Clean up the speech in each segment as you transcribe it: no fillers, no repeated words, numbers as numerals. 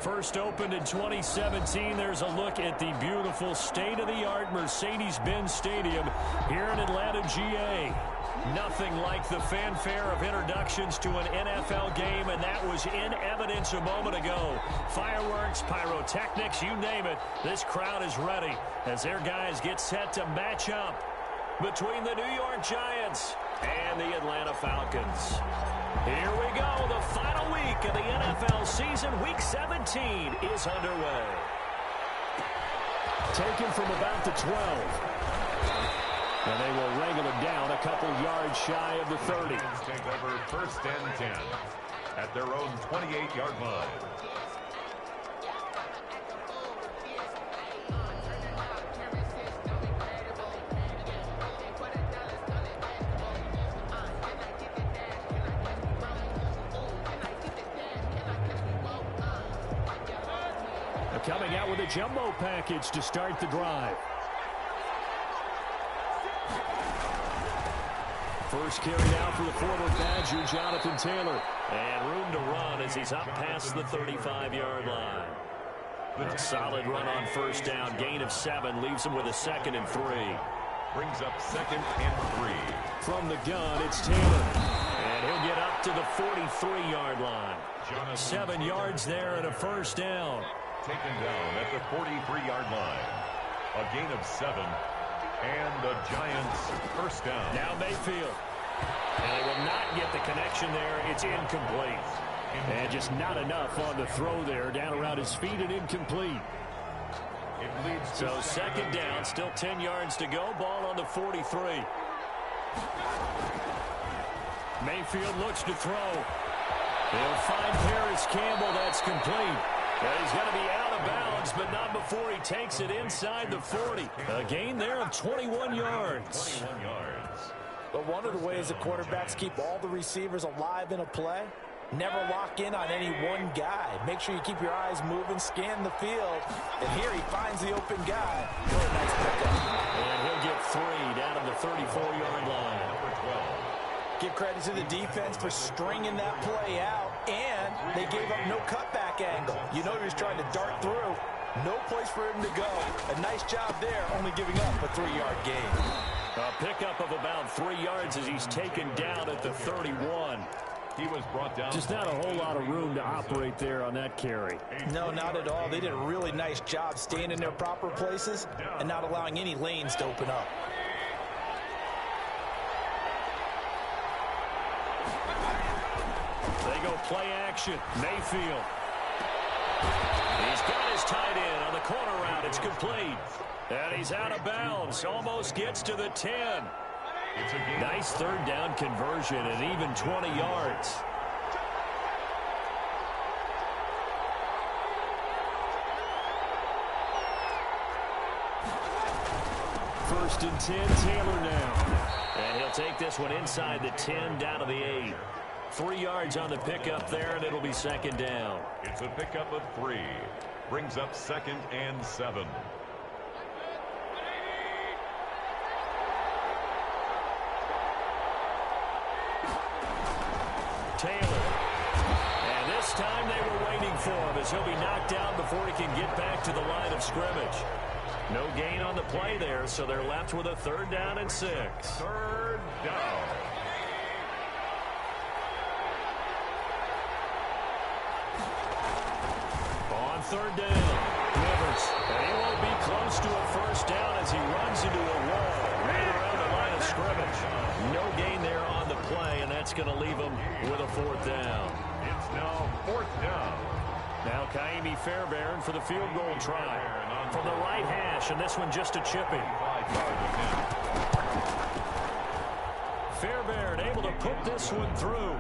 First opened in 2017. There's a look at the beautiful state-of-the-art Mercedes-Benz Stadium here in Atlanta, GA. Nothing like the fanfare of introductions to an NFL game, and that was in evidence a moment ago. Fireworks, pyrotechnics, you name it. This crowd is ready as their guys get set to match up between the New York Giants and the Atlanta Falcons. Here we go. The final week of the NFL season. Week 17 is underway. Taken from about the 12. And they will wrangle it down a couple yards shy of the 30. Take over first and 10 at their own 28-yard line. Coming out with a jumbo package to start the drive. First carry out for the former Badger, Jonathan Taylor. And room to run as he's up past the 35-yard line. A solid run on first down. Gain of 7 leaves him with a 2nd and 3. Brings up 2nd and 3. From the gun, it's Taylor. And he'll get up to the 43-yard line. 7 yards there and a first down. Taken down at the 43-yard line. A gain of 7. And the Giants first down. Now Mayfield. And they will not get the connection there. It's incomplete. And just not enough on the throw there. Down around his feet and incomplete. So 2nd down. Still 10 yards to go. Ball on the 43. Mayfield looks to throw. He'll find Paris Campbell. That's complete. Well, he's going to be out of bounds, but not before he takes it inside the 40. A gain there of 21 yards. 21 yards. But one of the ways the quarterbacks keep all the receivers alive in a play, never lock in on any one guy. Make sure you keep your eyes moving, scan the field. And here he finds the open guy. Really nice pickup. And he'll get 3 down at the 34-yard line. Number 12. Give credit to the defense for stringing that play out, and they gave up no cutback angle. You know he was trying to dart through. No place for him to go. A nice job there, only giving up a 3-yard gain. A pickup of about 3 yards as he's taken down at the 31. He was brought down. Just not a whole lot of room to operate there on that carry. No, not at all. They did a really nice job staying in their proper places and not allowing any lanes to open up. They go play action. Mayfield. He's got his tight end on the corner route. It's complete. And he's out of bounds. Almost gets to the 10. Nice 3rd down conversion and even 20 yards. First and 10, Taylor now. And he'll take this one inside the 10 down to the 8. 3 yards on the pickup there, and it'll be 2nd down. It's a pickup of 3. Brings up 2nd and 7. Taylor. And this time they were waiting for him as he'll be knocked down before he can get back to the line of scrimmage. No gain on the play there, so they're left with a 3rd down and 6. 3rd down. On 3rd down, Rivers. And he won't be close to a first down as he runs into a wall right around the line of scrimmage. No gain there on the play, and that's going to leave him with a 4th down. It's now 4th down. Now Kaimi Fairbairn for the field goal try. From the right hash, and this one just a chipping. Fairbairn able to put this one through.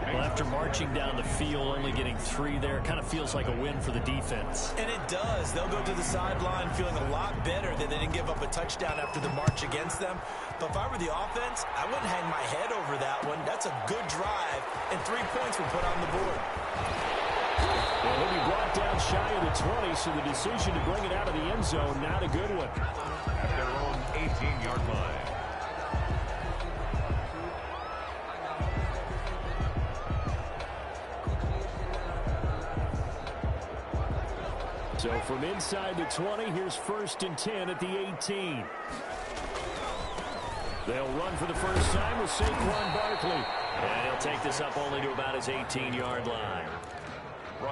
Well, after marching down the field, only getting 3 there, kind of feels like a win for the defense. And it does. They'll go to the sideline feeling a lot better that they didn't give up a touchdown after the march against them. But if I were the offense, I wouldn't hang my head over that one. That's a good drive, and 3 points were put on the board. Well, he'll be brought down shy of the 20, so the decision to bring it out of the end zone, not a good one. At their own 18-yard line. So from inside the 20, here's 1st and 10 at the 18. They'll run for the first time with Saquon Barkley. And he'll take this up only to about his 18-yard line.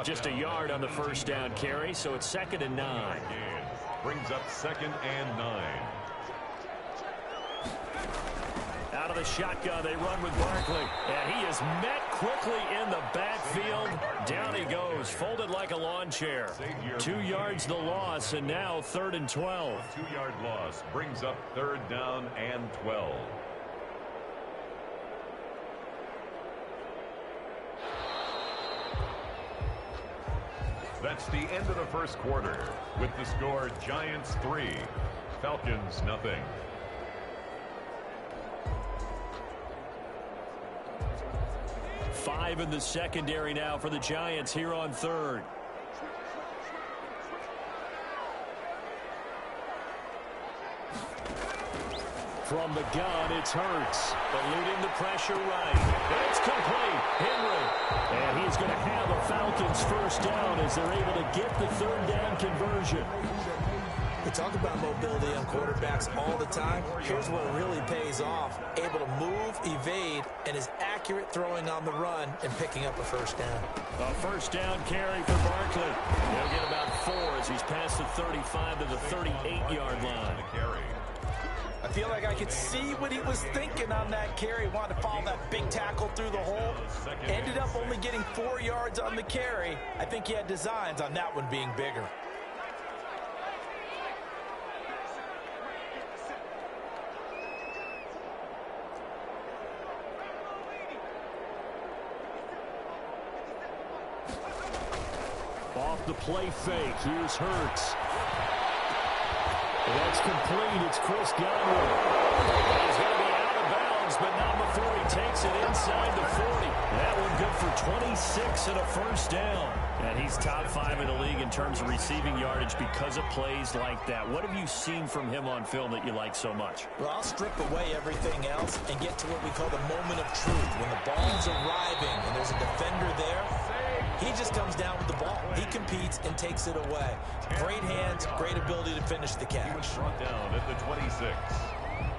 Just a yard on the first down carry, so it's 2nd and 9. Brings up 2nd and 9. Out of the shotgun, they run with Barkley. And he is met quickly in the backfield. Down he goes, folded like a lawn chair. 2 yards the loss, and now 3rd and 12. 2-yard loss brings up 3rd down and 12. That's the end of the first quarter. With the score, Giants 3, Falcons nothing. Five in the secondary now for the Giants here on 3rd. From the gun, it's Hurts. Eluding the pressure right. It's complete. Henry. And he's going to have a Falcons first down as they're able to get the 3rd down conversion. We talk about mobility on quarterbacks all the time. Here's where it really pays off. Able to move, evade, and is accurate throwing on the run and picking up a first down. A first down carry for Barkley. He'll get about 4 as he's past the 35 to the 38-yard line. I feel like I could see what he was thinking on that carry. Wanted to follow that big tackle through the hole. Ended up only getting 4 yards on the carry. I think he had designs on that one being bigger. Off the play fake, here's Hurts. That's complete, it's Chris Godwin. He's going to be out of bounds, but not before he takes it inside the 40. That one good for 26 and a first down. And he's top 5 in the league in terms of receiving yardage because of plays like that. What have you seen from him on film that you like so much? Well, I'll strip away everything else and get to what we call the moment of truth. When the ball's arriving and there's a defender there, he just comes down with the ball. He competes and takes it away. Great hands, great ability to finish the catch. He was brought down at the 26.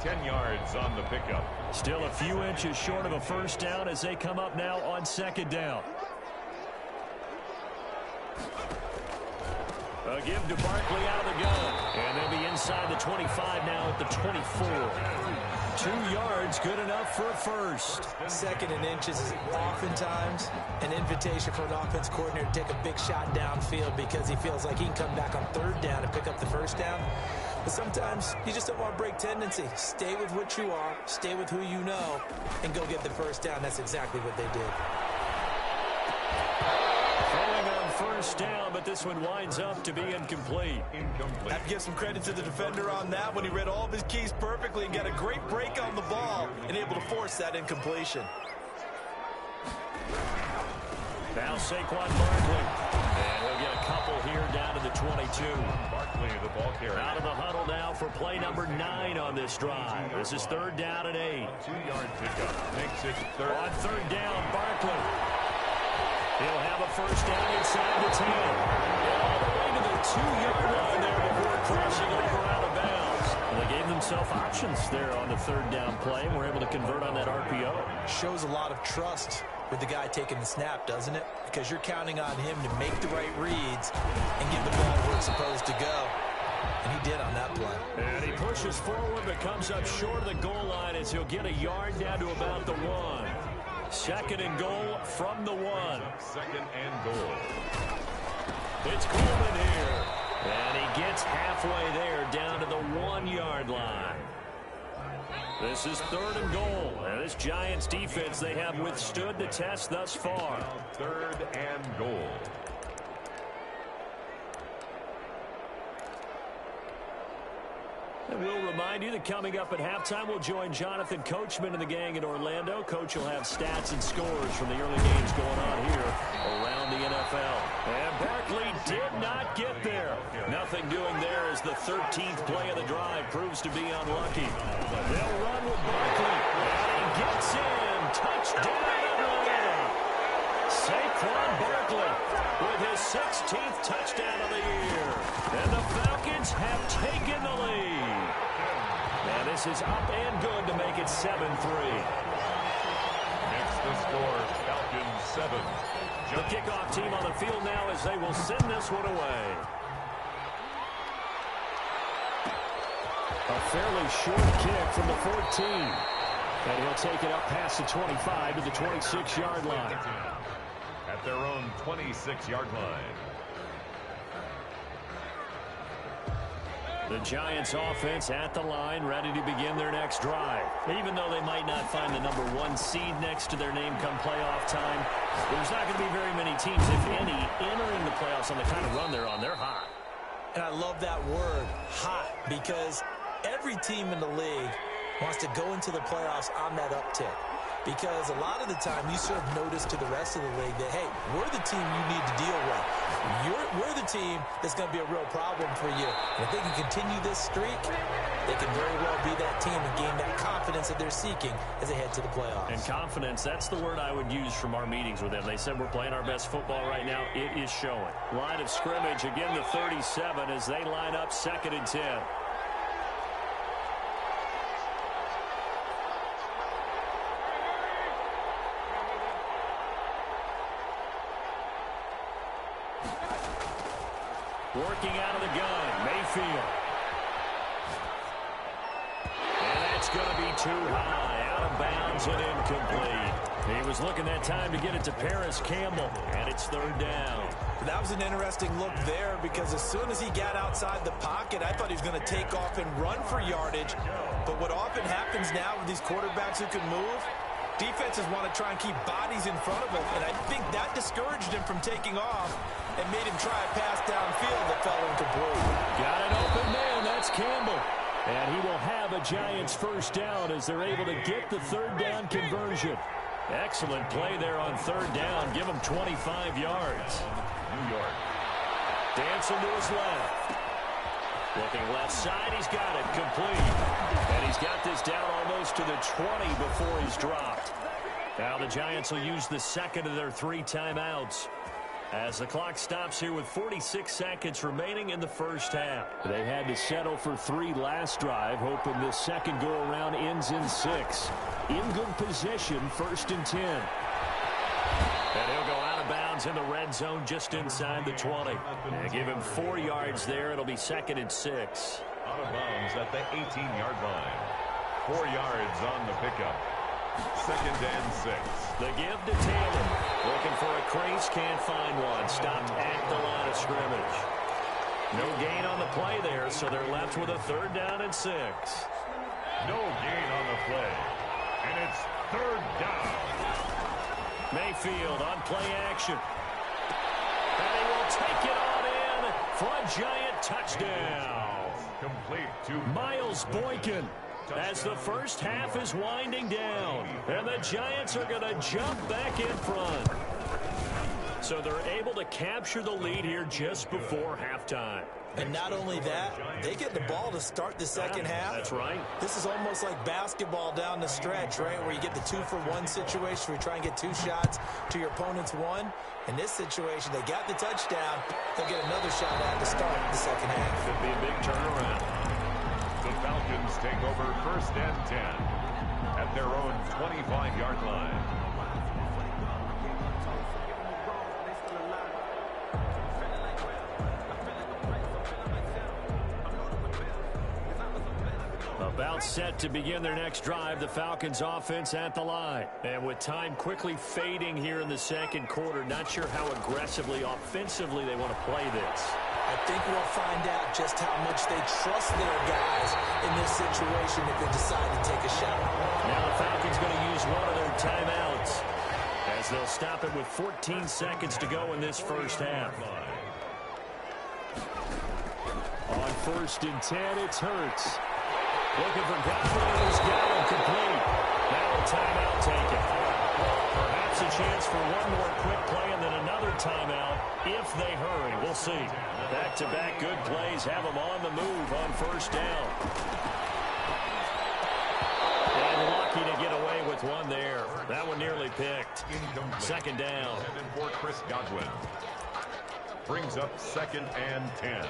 10 yards on the pickup. Still a few inches short of a first down as they come up now on 2nd down. A give to Barkley out of the gun. And they'll be inside the 25 now at the 24. 2 yards, good enough for a first. 2nd and inches is oftentimes an invitation for an offense coordinator to take a big shot downfield because he feels like he can come back on 3rd down and pick up the first down. But sometimes you just don't want to break tendency. Stay with what you are, stay with who you know, and go get the first down. That's exactly what they did. First down, but this one winds up to be incomplete. I have to give some credit to the defender on that when he read all of his keys perfectly and got a great break on the ball and able to force that incompletion. Now Saquon Barkley. And he'll get a couple here down to the 22. Barkley, the ball carrier. Out of the huddle now for play number 9 on this drive. This is 3rd down and 8. 2-yard pickup. Makes it 3rd. On 3rd down, Barkley. He'll have a first down inside the 10. All the way to the 2-yard line there before crashing over out of bounds. And they gave themselves options there on the 3rd down play and were able to convert on that RPO. Shows a lot of trust with the guy taking the snap, doesn't it? Because you're counting on him to make the right reads and get the ball where it's supposed to go. And he did on that play. And he pushes forward but comes up short of the goal line as he'll get a yard down to about the 1. 2nd and goal from the 1. 2nd and goal. It's Coleman here. And he gets halfway there down to the 1-yard line. This is 3rd and goal. And this Giants defense, they have withstood the test thus far. 3rd and goal. And we'll remind you that coming up at halftime, we'll join Jonathan Coachman and the gang in Orlando. Coach will have stats and scores from the early games going on here around the NFL. And Barkley did not get there. Nothing doing there as the 13th play of the drive proves to be unlucky. They'll run with Barkley. And he gets in. Touchdown Atlanta. Quan Barkley with his 16th touchdown of the year. And the Falcons have taken the lead. And this is up and good to make it 7-3. Next the score, Falcons 7. The kickoff team on the field now as they will send this one away. A fairly short kick from the 14. And he'll take it up past the 25 to the 26-yard line. At their own 26-yard line. The Giants offense at the line, ready to begin their next drive. Even though they might not find the number 1 seed next to their name come playoff time, there's not going to be very many teams, if any, entering the playoffs on the kind of run they're on. They're hot. And I love that word, hot, because every team in the league wants to go into the playoffs on that uptick. Because a lot of the time you serve notice to the rest of the league that, hey, we're the team you need to deal with. We're the team that's going to be a real problem for you. And if they can continue this streak, they can very well be that team and gain that confidence that they're seeking as they head to the playoffs. And confidence, that's the word I would use from our meetings with them. They said we're playing our best football right now. It is showing. Line of scrimmage, again the 37 as they line up 2nd and 10. Working out of the gun, Mayfield. And that's going to be too high, out of bounds and incomplete. He was looking that time to get it to Paris Campbell, and it's 3rd down. That was an interesting look there because as soon as he got outside the pocket, I thought he was going to take off and run for yardage. But what often happens now with these quarterbacks who can move, defenses want to try and keep bodies in front of them, and I think that discouraged him from taking off and made him try a pass downfield that fell incomplete. Got an open man, that's Campbell. And he will have a Giants 1st down as they're able to get the 3rd down conversion. Excellent play there on 3rd down. Give him 25 yards. New York. Dancing to his left. Looking left side, he's got it complete. And he's got this down almost to the 20 before he's dropped. Now the Giants will use the 2nd of their 3 timeouts as the clock stops here with 46 seconds remaining in the 1st half. They had to settle for 3 last drive, hoping this second go-around ends in 6. In good position, 1st and 10. And he'll go out of bounds in the red zone just inside the 20. And give him 4 yards there. It'll be 2nd and 6. Out of bounds at the 18-yard line. 4 yards on the pickup. 2nd and 6. The give to Taylor. Looking for a crease, can't find one. Stopped at the line of scrimmage. No gain on the play there, so they're left with a 3rd down and 6. No gain on the play. And it's 3rd down. Mayfield on play action. And he will take it on in for a Giant touchdown. Complete to Miles Boykin. As the 1st half is winding down, and the Giants are going to jump back in front. So they're able to capture the lead here just before halftime. And not only that, they get the ball to start the 2nd half. That's right. This is almost like basketball down the stretch, right, where you get the 2-for-1 situation where you try and get 2 shots to your opponent's 1. In this situation, they got the touchdown. They'll get another shot at to start the 2nd half. Could be a big turnaround. The Falcons take over 1st and 10 at their own 25-yard line. About set to begin their next drive, the Falcons offense at the line. And with time quickly fading here in the 2nd quarter, not sure how aggressively, offensively they want to play this. I think we'll find out just how much they trust their guys in this situation if they decide to take a shot. Now the Falcons going to use one of their timeouts as they'll stop it with 14 seconds to go in this 1st half. On 1st and 10, it's Hurts. Looking for Godwin, who's got him complete. Now a timeout taken. Perhaps a chance for one more quick play and then another timeout if they hurry. We'll see. Back-to-back good plays have them on the move on 1st down. And lucky to get away with one there. That one nearly picked. Incomplete. Second down. Intended for Chris Godwin. Brings up 2nd and 10.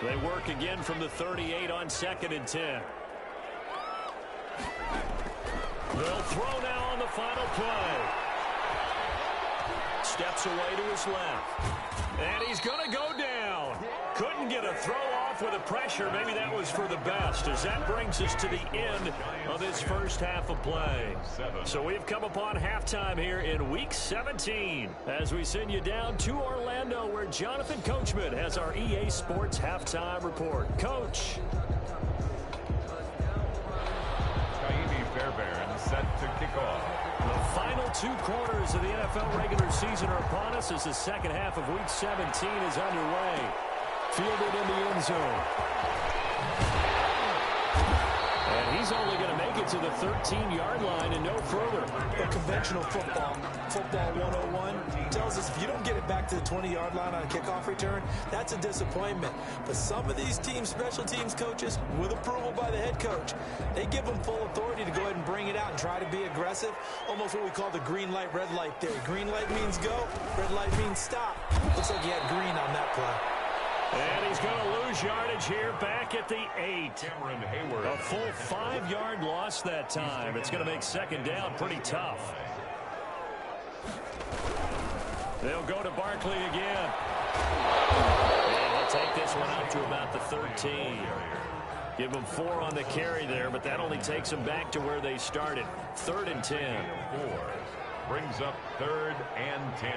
They work again from the 38 on 2nd and 10. They'll throw now on the final play. Steps away to his left. And he's going to go down. Couldn't get a throw off with the pressure. Maybe that was for the best, as that brings us to the end of this first half of play. So we've come upon halftime here in Week 17 as we send you down to Orlando, where Jonathan Coachman has our EA Sports halftime report. Coach. Fairbairn set to kick off. The final 2 quarters of the NFL regular season are upon us as the second half of Week 17 is underway. Fielded in the end zone. And he's only going to make it to the 13-yard line and no further. But conventional football 101, tells us if you don't get it back to the 20-yard line on a kickoff return, that's a disappointment. But some of these teams, special teams coaches, with approval by the head coach, they give them full authority to go ahead and bring it out and try to be aggressive. Almost what we call the green light, red light theory. Green light means go, red light means stop. Looks like he had green on that play. And he's going to lose yardage here back at the 8. Cameron Hayward. A full 5-yard loss that time. It's going to make second down pretty tough. They'll go to Barkley again. And he'll take this one out to about the 13. Give them 4 on the carry there, but that only takes them back to where they started. 3rd and 10. 4 brings up 3rd and 10.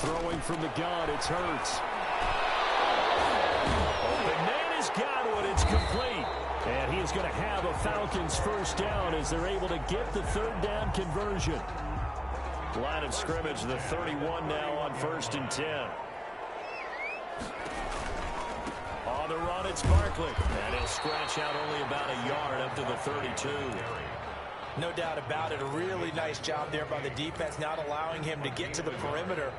Throwing from the gun, it's Hurts. The man has got one. It's complete. And he is going to have a Falcons first down as they're able to get the 3rd down conversion. Line of scrimmage, the 31 now on 1st and 10. On the run, it's Barkley. And he'll scratch out only about a yard up to the 32. No doubt about it. A really nice job there by the defense, not allowing him to get to the perimeter.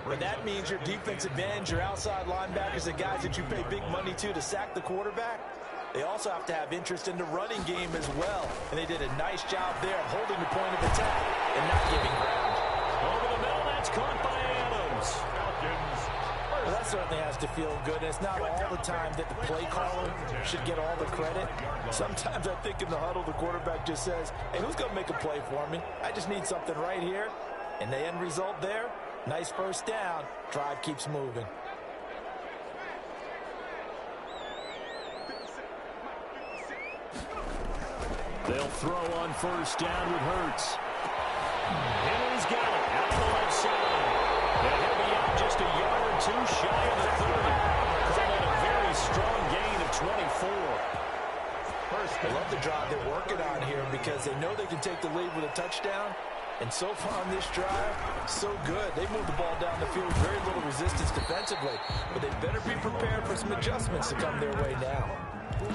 But that means your defensive ends, your outside linebackers, the guys that you pay big money to sack the quarterback, they also have to have interest in the running game as well. And they did a nice job there of holding the point of attack and not giving ground. Over the middle, that's caught by Adams. Well, that certainly has to feel good. And it's not all the time that the play caller should get all the credit. Sometimes I think in the huddle, the quarterback just says, hey, who's going to make a play for me? I just need something right here. And the end result there, nice first down. Drive keeps moving. They'll throw on first down with Hurts. Henry's got it out to the left side. And he'll be out just a yard or 2 shy of the 30. Calling a very strong gain of 24. I love the drive they're working on here because they know they can take the lead with a touchdown. And so far on this drive, so good. They moved the ball down the field with very little resistance defensively. But they better be prepared for some adjustments to come their way now.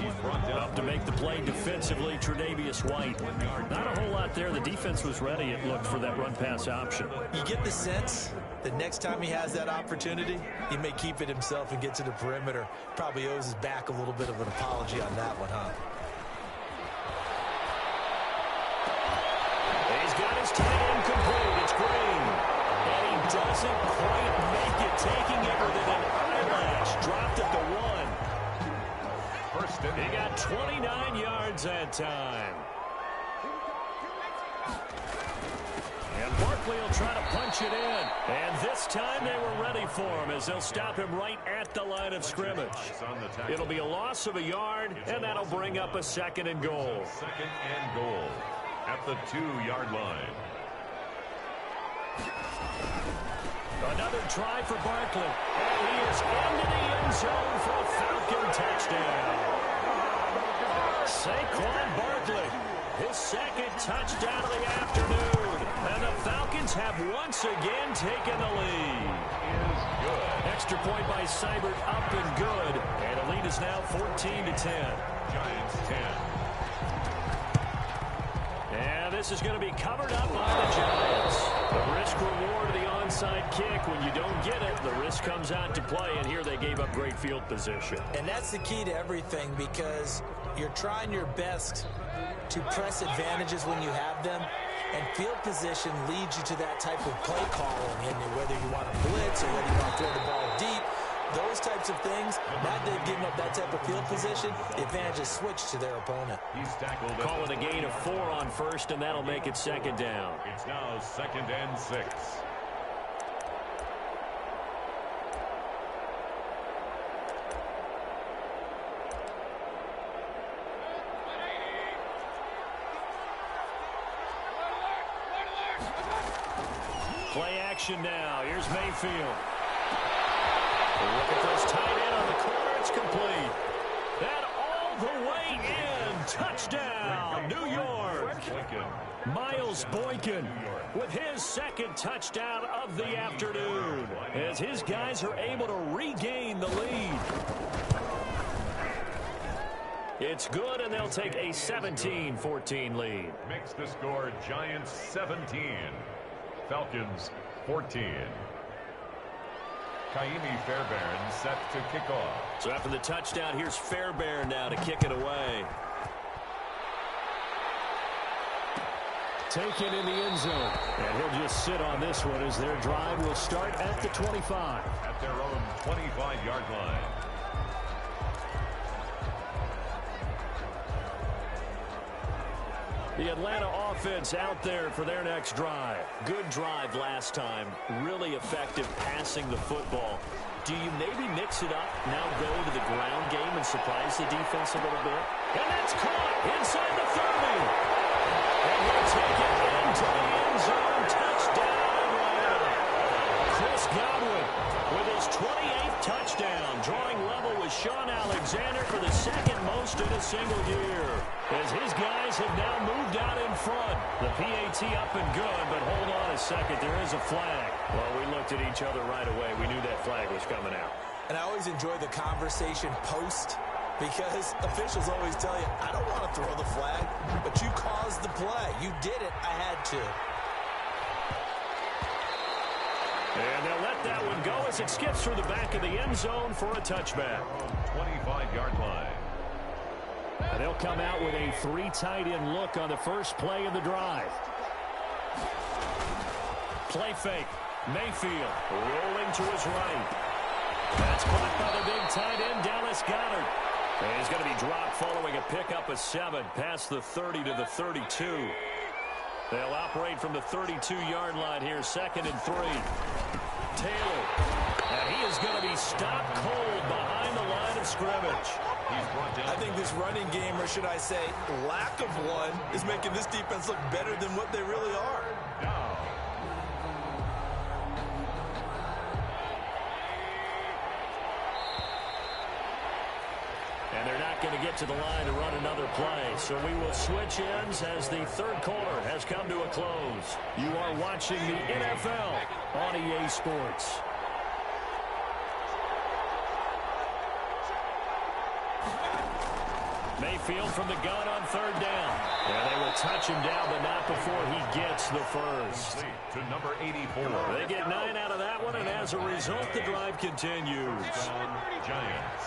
He's brought up to make the play defensively, Tre'Davious White. Not a whole lot there. The defense was ready, it looked, for that run-pass option. You get the sense that next time he has that opportunity, he may keep it himself and get to the perimeter. Probably owes his back a little bit of an apology on that one, huh? He's got his tight end complete. It's Green. And he doesn't quite make it, taking it with an eyelash. Dropped at the 1. He got 29 yards that time. And Barkley will try to punch it in. And this time they were ready for him as they'll stop him right at the line of scrimmage. It'll be a loss of a yard, and that'll bring up a 2nd and goal. 2nd and goal at the 2-yard line. Another try for Barkley. And he is into the end zone for a Falcon touchdown. Saquon Barkley, his 2nd touchdown of the afternoon. And the Falcons have once again taken the lead. Extra point by Seibert, up and good. And the lead is now 14-10. Giants 10. And this is going to be covered up by the Giants. The risk-reward of the onside kick. When you don't get it, the risk comes out to play. And here they gave up great field position. And that's the key to everything, because you're trying your best to press advantages when you have them, and field position leads you to that type of play calling. And whether you want to blitz or whether you want to throw the ball deep, those types of things, now that they've given up that type of field position, the advantage is switched to their opponent. Call it a gain of 4 on first, and that'll make it second down. It's now 2nd and 6. Play action now. Here's Mayfield. Look at this tight end on the corner. It's complete. And all the way in. Touchdown, New York. Miles Boykin with his second touchdown of the afternoon as his guys are able to regain the lead. It's good, and they'll take a 17-14 lead. Makes the score Giants 17. Falcons 14. Kaimi Fairbairn set to kick off. So after the touchdown, here's Fairbairn now to kick it away. Taken in the end zone. And he'll just sit on this one as their drive will start at the 25. At their own 25-yard line. The Atlanta offense out there for their next drive. Good drive last time. Really effective passing the football. Do you maybe mix it up, now go to the ground game and surprise the defense a little bit? And that's caught inside the 30. And he'll take it into the end zone. Touchdown, Atlanta. Chris Godwin with his 28th touchdown, drawing level with Sean Alexander for the second most in a single year. As his guys have now moved out in front. The PAT up and good, but hold on a second. There is a flag. Well, we looked at each other right away. We knew that flag was coming out. And I always enjoy the conversation post because officials always tell you, I don't want to throw the flag, but you caused the play. You did it. I had to. And they'll let that one go as it skips through the back of the end zone for a touchback. 25-yard line. And they'll come out with a 3 tight end look on the first play of the drive. Play fake. Mayfield rolling to his right. That's caught by the big tight end, Dallas Goedert. And he's going to be dropped following a pickup of 7 past the 30 to the 32. They'll operate from the 32-yard line here, 2nd and 3. Taylor. And he is going to be stopped cold behind the line of scrimmage. I think this running game, or should I say lack of one, is making this defense look better than what they really are. And they're not going to get to the line to run another play. So we will switch ends as the third quarter has come to a close. You are watching the NFL on EA Sports. Mayfield from the gun on 3rd down. And they will touch him down, but not before he gets the first. To number 84. They get 9 out of that one, and as a result, the drive continues. Giants.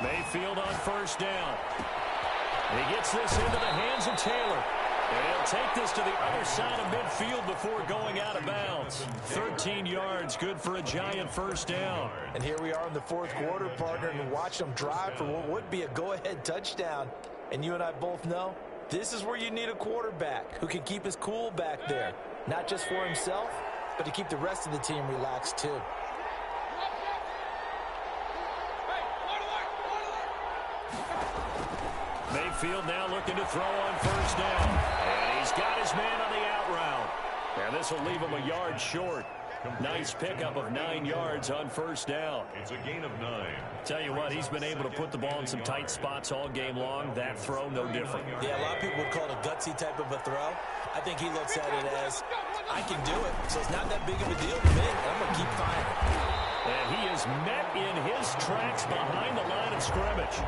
Mayfield on 1st down. He gets this into the hands of Taylor. And he'll take this to the other side of midfield before going out of bounds. 13 yards, good for a Giant 1st down. And here we are in the 4th quarter, partner, and watch them drive for what would be a go-ahead touchdown. And you and I both know this is where you need a quarterback who can keep his cool back there. Not just for himself, but to keep the rest of the team relaxed too. Mayfield now looking to throw on 1st down. And he's got his man on the out route. And this will leave him a yard short. Nice pickup of 9 yards on 1st down. It's a gain of 9. Tell you what, he's been able to put the ball in some tight spots all game long. That throw, no different. Yeah, a lot of people would call it a gutsy type of a throw. I think he looks at it as, I can do it, so it's not that big of a deal to me. I'm going to keep firing. And he is met in his tracks behind the line of scrimmage.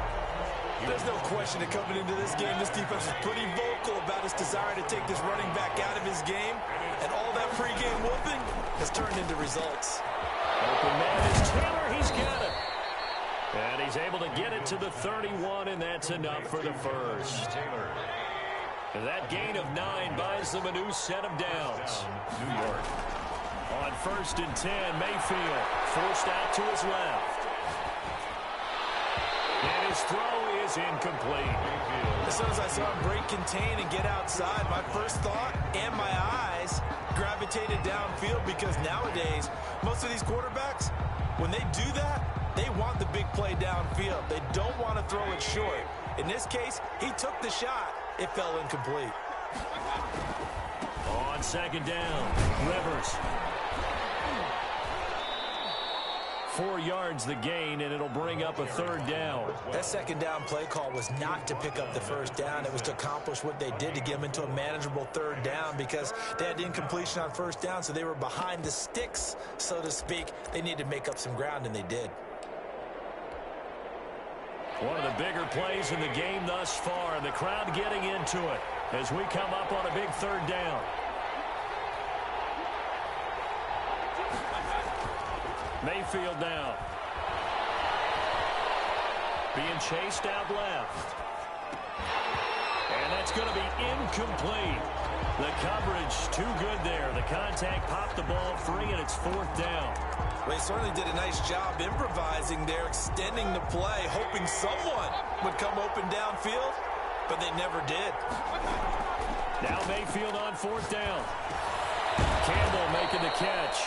There's no question that coming into this game, this defense is pretty vocal about its desire to take this running back out of his game. And all that pregame whooping has turned into results. Open man is Taylor. He's got it. And he's able to get it to the 31, and that's enough for the first. That gain of 9 buys them a new set of downs. New York. On 1st and 10, Mayfield forced out to his left. And his throw is incomplete. As soon as I saw him break contain and get outside, my first thought and my eyes gravitated downfield, because nowadays, most of these quarterbacks, when they do that, they want the big play downfield. They don't want to throw it short. In this case, he took the shot. It fell incomplete. On 2nd down, Rivers. 4 yards the gain, and it'll bring up a 3rd down. That 2nd down play call was not to pick up the 1st down. It was to accomplish what they did, to get them into a manageable 3rd down, because they had incompletion on 1st down, so they were behind the sticks, so to speak. They needed to make up some ground, and they did. One of the bigger plays in the game thus far, and the crowd getting into it as we come up on a big 3rd down. Mayfield down. Being chased out left. And that's going to be incomplete. The coverage too good there. The contact popped the ball free, and it's 4th down. Well, he certainly did a nice job improvising there, extending the play, hoping someone would come open downfield, but they never did. Now Mayfield on 4th down. Campbell making the catch.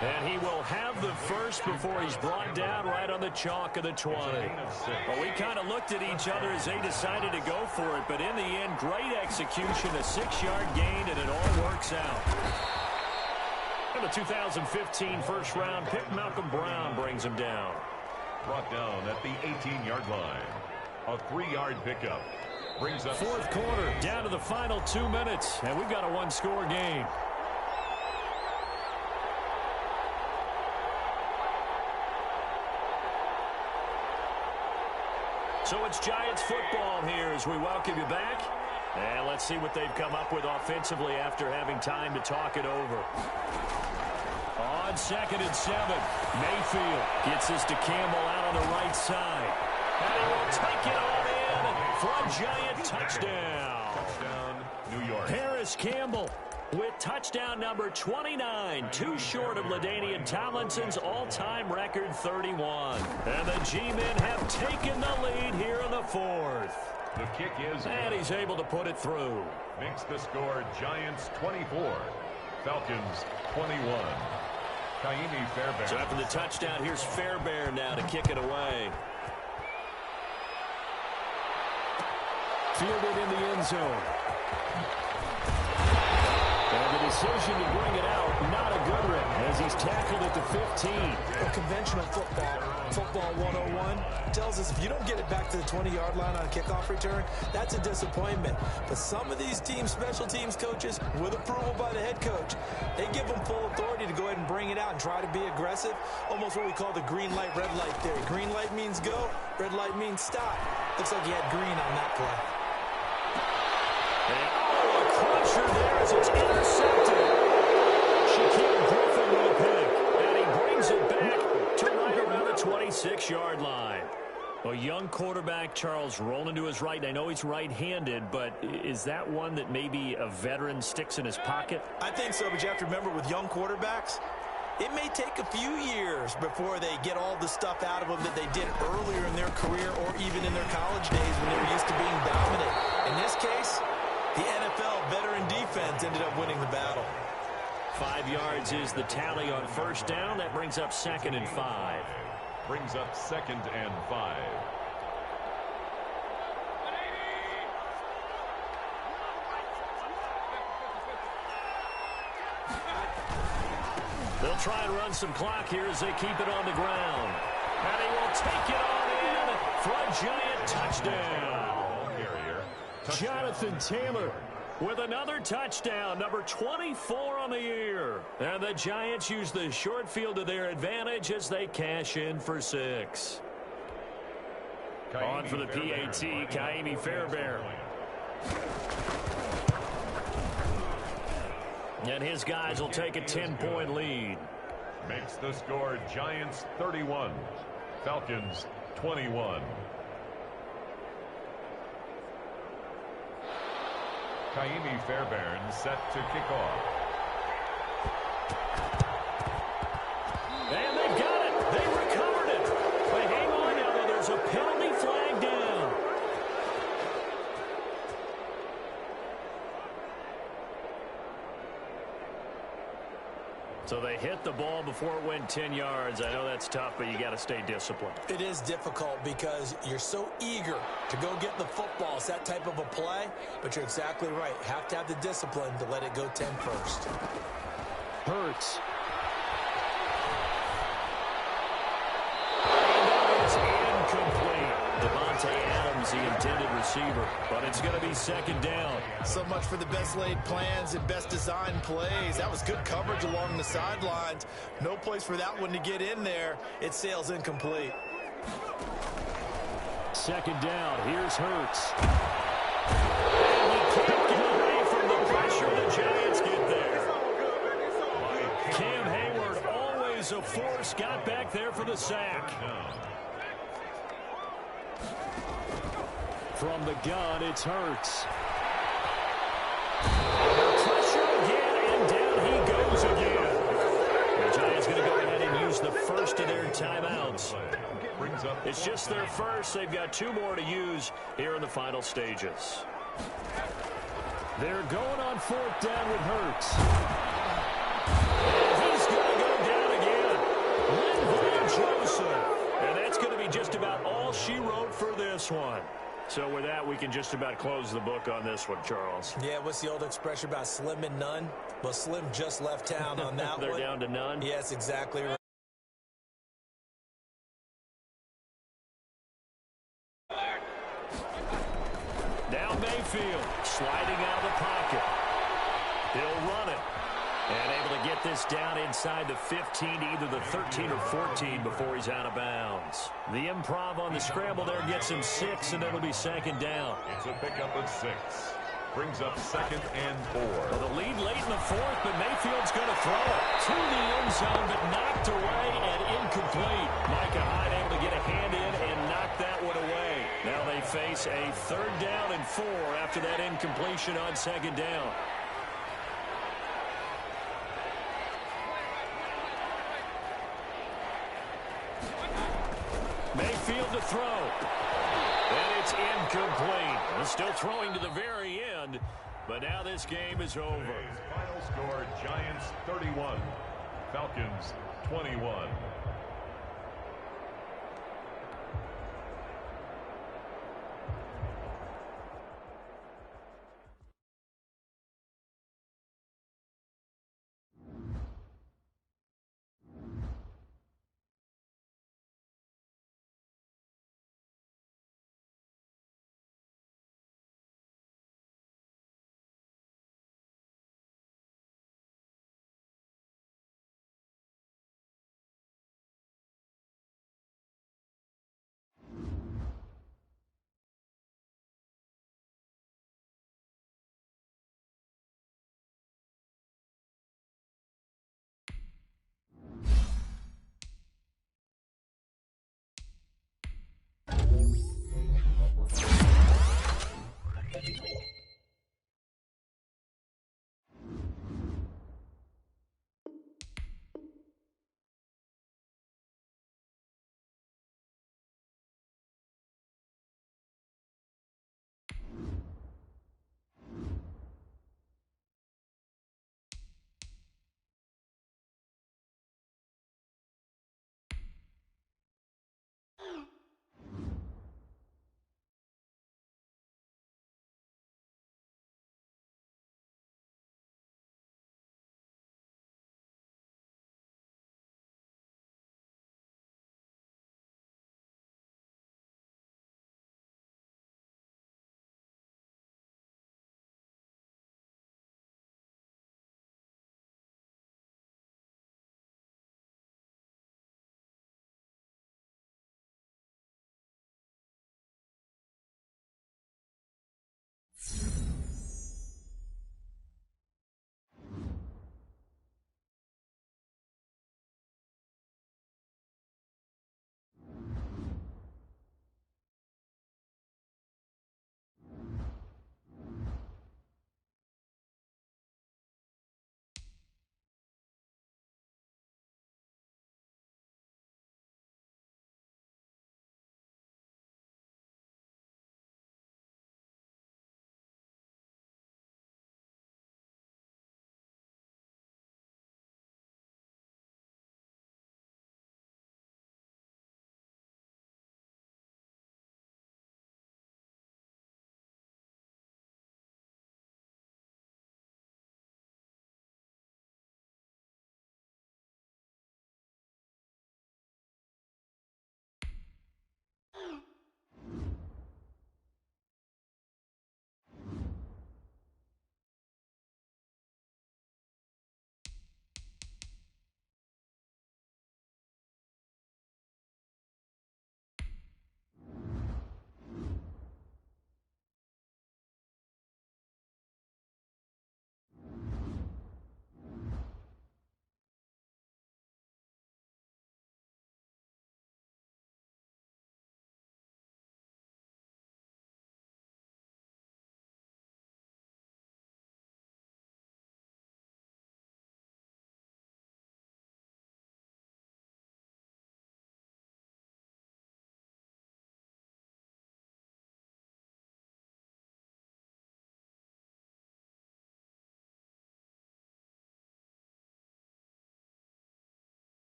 And he will have the first before he's brought down right on the chalk of the 20. Well, we kind of looked at each other as they decided to go for it, but in the end, great execution, a 6-yard gain, and it all works out. And the 2015 first-round pick, Malcolm Brown, brings him down. Brought down at the 18-yard line. A 3-yard pickup. Brings up 4th quarter, down to the final 2 minutes, and we've got a 1-score game. So it's Giants football here as we welcome you back. And let's see what they've come up with offensively after having time to talk it over. On 2nd and 7, Mayfield gets this to Campbell out on the right side. And he will take it on in for a Giant touchdown. touchdown, New York. Paris Campbell with touchdown number 29, too short of LaDainian Tomlinson's all-time record 31. And the G-men have taken the lead here in the 4th. The kick is... And he's able to put it through. Makes the score Giants 24, Falcons 21. Kaimi Fairbairn. So after the touchdown, here's Fairbairn now to kick it away. Fielded in the end zone. And the decision to bring it out, not a good one, as he's tackled at the 15. Well, conventional football 101, tells us if you don't get it back to the 20-yard line on a kickoff return, that's a disappointment. But some of these teams, special teams coaches, with approval by the head coach, they give them full authority to go ahead and bring it out and try to be aggressive. Almost what we call the green light, red light theory. Green light means go, red light means stop. Looks like he had green on that play. And a crusher there as it's intercepted. Shaquille Griffin with a pick, and he brings it back to right around the 26-yard line. A young quarterback, Charles, rolling to his right. And I know he's right-handed, but is that one that maybe a veteran sticks in his pocket? I think so, but you have to remember with young quarterbacks, it may take a few years before they get all the stuff out of them that they did earlier in their career or even in their college days when they were used to being dominant. In this case, the NFL veteran defense ended up winning the battle. 5 yards is the tally on 1st down. That brings up 2nd and 5. Brings up 2nd and 5. They'll try and run some clock here as they keep it on the ground. And he will take it on in for a Giant touchdown. Jonathan Taylor with another touchdown, number 24 on the year. And the Giants use the short field to their advantage as they cash in for 6. On for the PAT, Kaimi Fairbairn. And his guys will take a 10-point lead. Makes the score Giants 31, Falcons 21. Kaimi Fairbairn set to kick off. And they've got it. They recovered it. But hang on now, though. There's a penalty flag down. So they hit the ball before it went 10 yards. I know that's tough, but you got to stay disciplined. It is difficult because you're so eager to go get the football. It's that type of a play, but you're exactly right. Have to have the discipline to let it go 10 first. Hurts. And it's incomplete. Devontae Adams, the intended receiver, but it's going to be second down. So much for the best laid plans and best designed plays. That was good coverage along the sidelines. No place for that one to get in there. It sails incomplete. Second down. Here's Hurts. And he can't get away from the pressure. The Giants get there. Cam Hayward, always a force, got back there for the sack. From the gun, it's Hurts. Pressure again, and down he goes again. The Giants going to go ahead and use the first of their timeouts. It's just their first. They've got 2 more to use here in the final stages. They're going on 4th down with Hurts. And he's going to go down again. Linval Joseph. And that's going to be just about all she wrote for this one. So with that, we can just about close the book on this one, Charles. Yeah, what's the old expression about slim and none? Well, Slim just left town on that They're one. down to none? Yes, exactly right. Now Mayfield, sliding out of the pocket. He'll run it. And able to get this down inside the 15 to either the 13 or 14 before he's out of bounds. The improv on the scramble there gets him 6, and it'll be second down. It's a pickup of 6. Brings up 2nd and 4. Well, the lead late in the 4th, but Mayfield's going to throw it to the end zone, but knocked away and incomplete. Micah Hyde able to get a hand in and knock that one away. Now they face a 3rd down and 4 after that incompletion on second down. Mayfield to throw. And it's incomplete. Well, still throwing to the very end, but now this game is over. Final score, Giants 31, Falcons 21.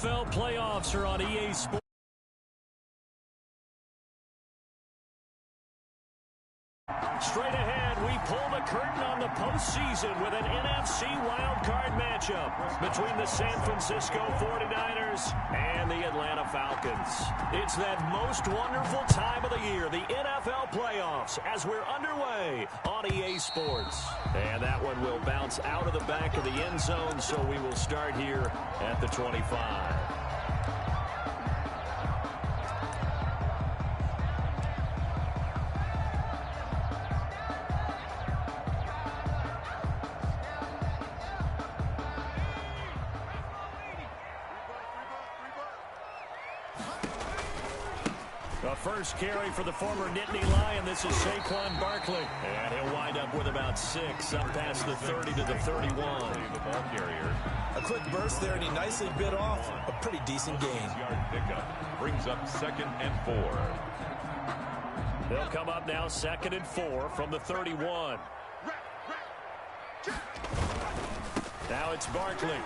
NFL playoffs are on EA Sports. Straight ahead, we pull the curtain on the postseason with an NFC wildcard matchup between the San Francisco 49ers and the Atlanta Falcons. It's that most wonderful time of the year, the NFL playoffs, as we're underway on EA Sports. And that one will bounce out of the back of the end zone, so we will start here at the 25. The first carry for the former Nittany Lion. This is Saquon Barkley. And he'll wind up with about 6 up past the 30 to the 31. The ball carrier. A quick burst there, and he nicely bit off a pretty decent gain. 6-yard pickup brings up 2nd and 4. They'll come up now 2nd and 4 from the 31. Now it's Barkley.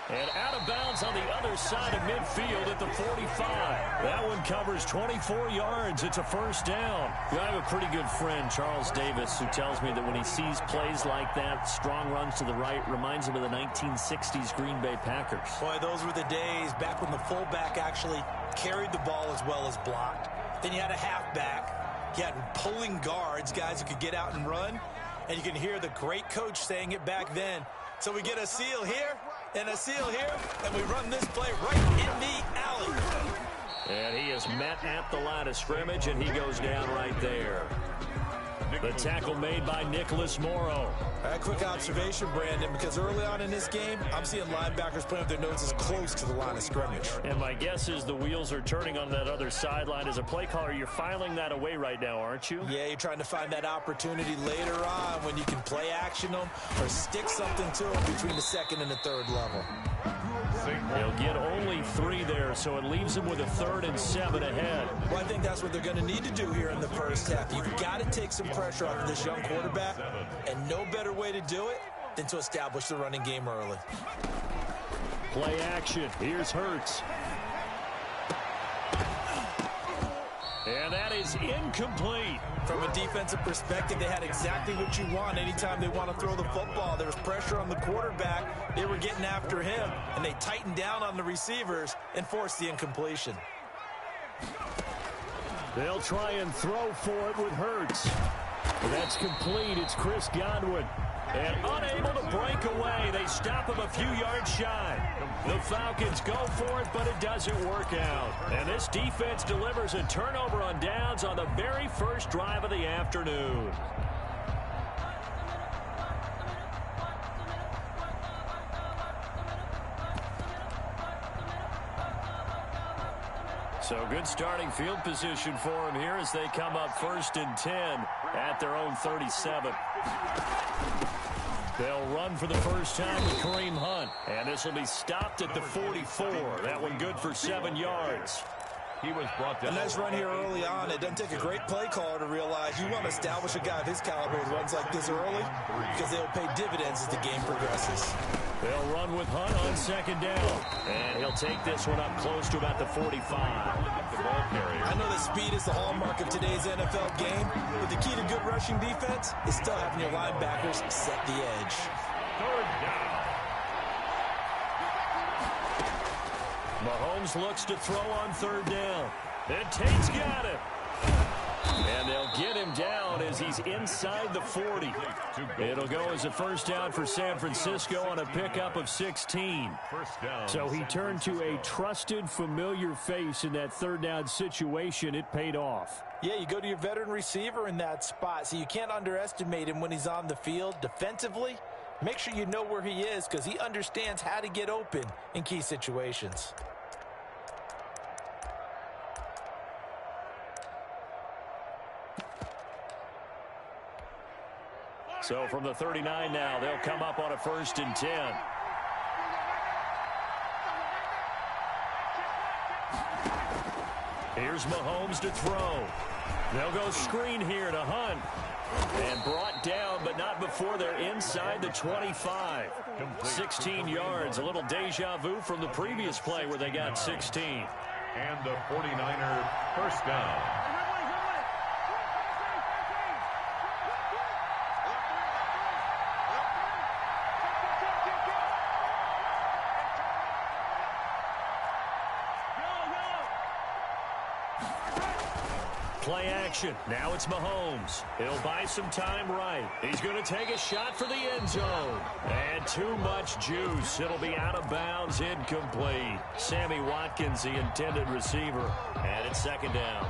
And out of bounds on the other side of midfield at the 45. That one covers 24 yards. It's a first down. I have a pretty good friend, Charles Davis, who tells me that when he sees plays like that, strong runs to the right, reminds him of the 1960s Green Bay Packers. Boy, those were the days back when the fullback actually carried the ball as well as blocked. Then you had a halfback. You had pulling guards, guys who could get out and run. And you can hear the great coach saying it back then. So we get a seal here. And a seal here, and we run this play right in the alley. And he is met at the line of scrimmage, and he goes down right there. The tackle made by Nicholas Morrow. A quick observation, Brandon, because early on in this game, I'm seeing linebackers playing with their noses close to the line of scrimmage. And my guess is the wheels are turning on that other sideline. As a play caller, you're filing that away right now, aren't you? Yeah, you're trying to find that opportunity later on when you can play action them or stick something to them between the 2nd and the 3rd level. They'll get only 3 there, so it leaves them with a 3rd and 7 ahead. Well, I think that's what they're going to need to do here in the first half. You've got to take some pressure off of this young quarterback, and no better way to do it than to establish the running game early. Play action. Here's Hurts. And that is incomplete. From a defensive perspective, they had exactly what you want anytime they want to throw the football. There was pressure on the quarterback. They were getting after him, and they tightened down on the receivers and forced the incompletion. They'll try and throw for it with Hurts. That's complete. It's Chris Godwin. And unable to break away, they stop him a few yards shy. The Falcons go for it, but it doesn't work out. And this defense delivers a turnover on downs on the very first drive of the afternoon. So good starting field position for him here as they come up 1st and 10 at their own 37. They'll run for the first time with Kareem Hunt. And this will be stopped at the 44. That one good for 7 yards. He was brought down. A nice run here early on. It doesn't take a great play caller to realize you want to establish a guy of his caliber who runs like this early because they'll pay dividends as the game progresses. They'll run with Hunt on 2nd down. And he'll take this one up close to about the 45. The ball carrier. I know that speed is the hallmark of today's NFL game, but the key to good rushing defense is still having your linebackers set the edge. 3rd down. Mahomes looks to throw on 3rd down. And Tate's got it. And they'll get him down as he's inside the 40. It'll go as a first down for San Francisco on a pickup of 16. First down. So he turned to a trusted, familiar face in that 3rd down situation. It paid off. Yeah, you go to your veteran receiver in that spot, so you can't underestimate him when he's on the field defensively. Make sure you know where he is because he understands how to get open in key situations. So from the 39 now, they'll come up on a 1st and 10. Here's Mahomes to throw. They'll go screen here to Hunt. And brought down, but not before they're inside the 25. 16 yards, a little deja vu from the previous play where they got 16. And the 49er first down. Play action. Now it's Mahomes. He'll buy some time right. He's going to take a shot for the end zone. And too much juice. It'll be out of bounds, incomplete. Sammy Watkins, the intended receiver. And it's second down.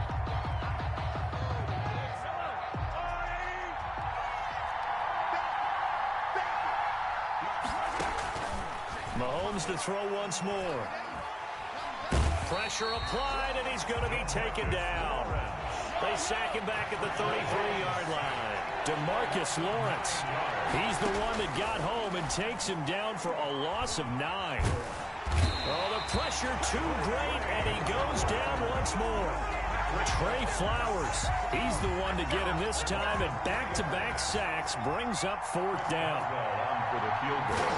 Mahomes to throw once more. Pressure applied, and he's going to be taken down. They sack him back at the 33-yard line. DeMarcus Lawrence. He's the one that got home and takes him down for a loss of 9. Oh, the pressure too great, and he goes down once more. Trey Flowers. He's the one to get him this time, and back-to-back sacks brings up fourth down. On for the field goal.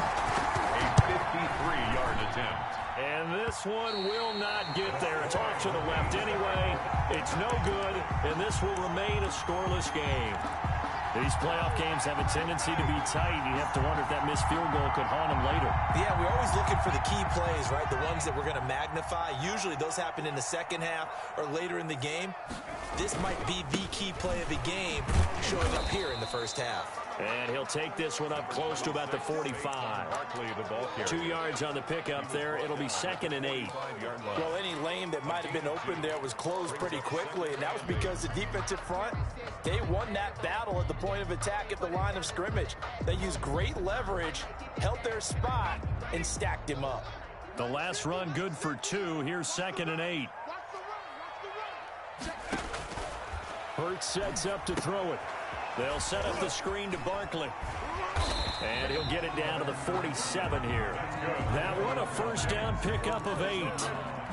A 53-yard attempt. And this one will not get there. It's off to the left anyway. It's no good, and this will remain a scoreless game. These playoff games have a tendency to be tight. You have to wonder if that missed field goal could haunt them later. Yeah, we're always looking for the key plays, right? The ones that we're going to magnify. Usually those happen in the second half or later in the game. This might be the key play of the game showing up here in the first half. And he'll take this one up close to about the 45. 2 yards on the pickup there. It'll be 2nd and 8. Well, any lane that might have been open there was closed pretty quickly, and that was because the defensive front, they won that battle at the point of attack at the line of scrimmage. They used great leverage, held their spot, and stacked him up. The last run good for 2. Here's 2nd and 8. Hurts sets up to throw it. They'll set up the screen to Barkley. And he'll get it down to the 47 here. That one a first down pickup of 8.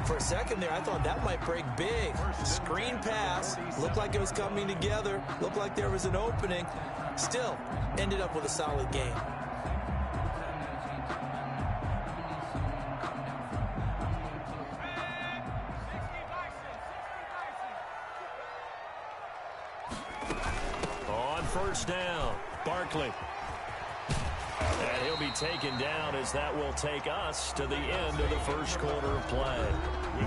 For a second there, I thought that might break big. Screen pass. Looked like it was coming together. Looked like there was an opening. Still, ended up with a solid game. First down, Barkley. And he'll be taken down as that will take us to the end of the first quarter of play.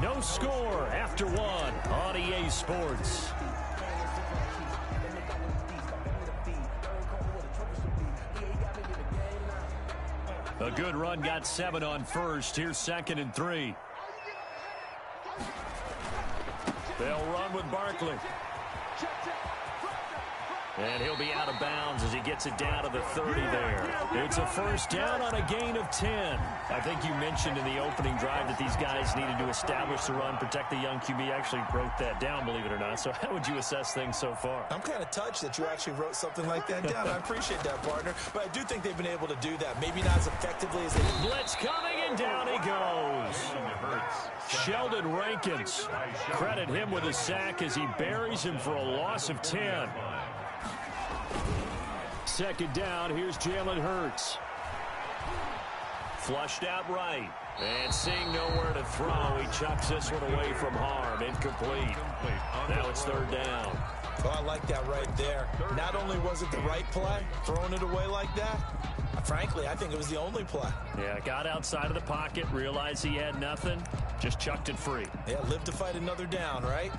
No score after 1 on EA Sports. A good run, got 7 on first. Here's 2nd and 3. They'll run with Barkley. And he'll be out of bounds as he gets it down to the 30 there. It's a first down on a gain of 10. I think you mentioned in the opening drive that these guys needed to establish the run, protect the young QB. I actually wrote that down, believe it or not. So how would you assess things so far? I'm kind of touched that you actually wrote something like that down. I appreciate that, partner. But I do think they've been able to do that. Maybe not as effectively as they did. Blitz coming, and down he goes. Sheldon Rankins. Credit him with a sack as he buries him for a loss of 10. Second down, here's Jalen Hurts. Flushed out right. And seeing nowhere to throw, he chucks this one away from harm. Incomplete. Now it's 3rd down. Oh, I like that right there. Not only was it the right play, throwing it away like that, frankly, I think it was the only play. Yeah, got outside of the pocket, realized he had nothing, just chucked it free. Yeah, live to fight another down, right?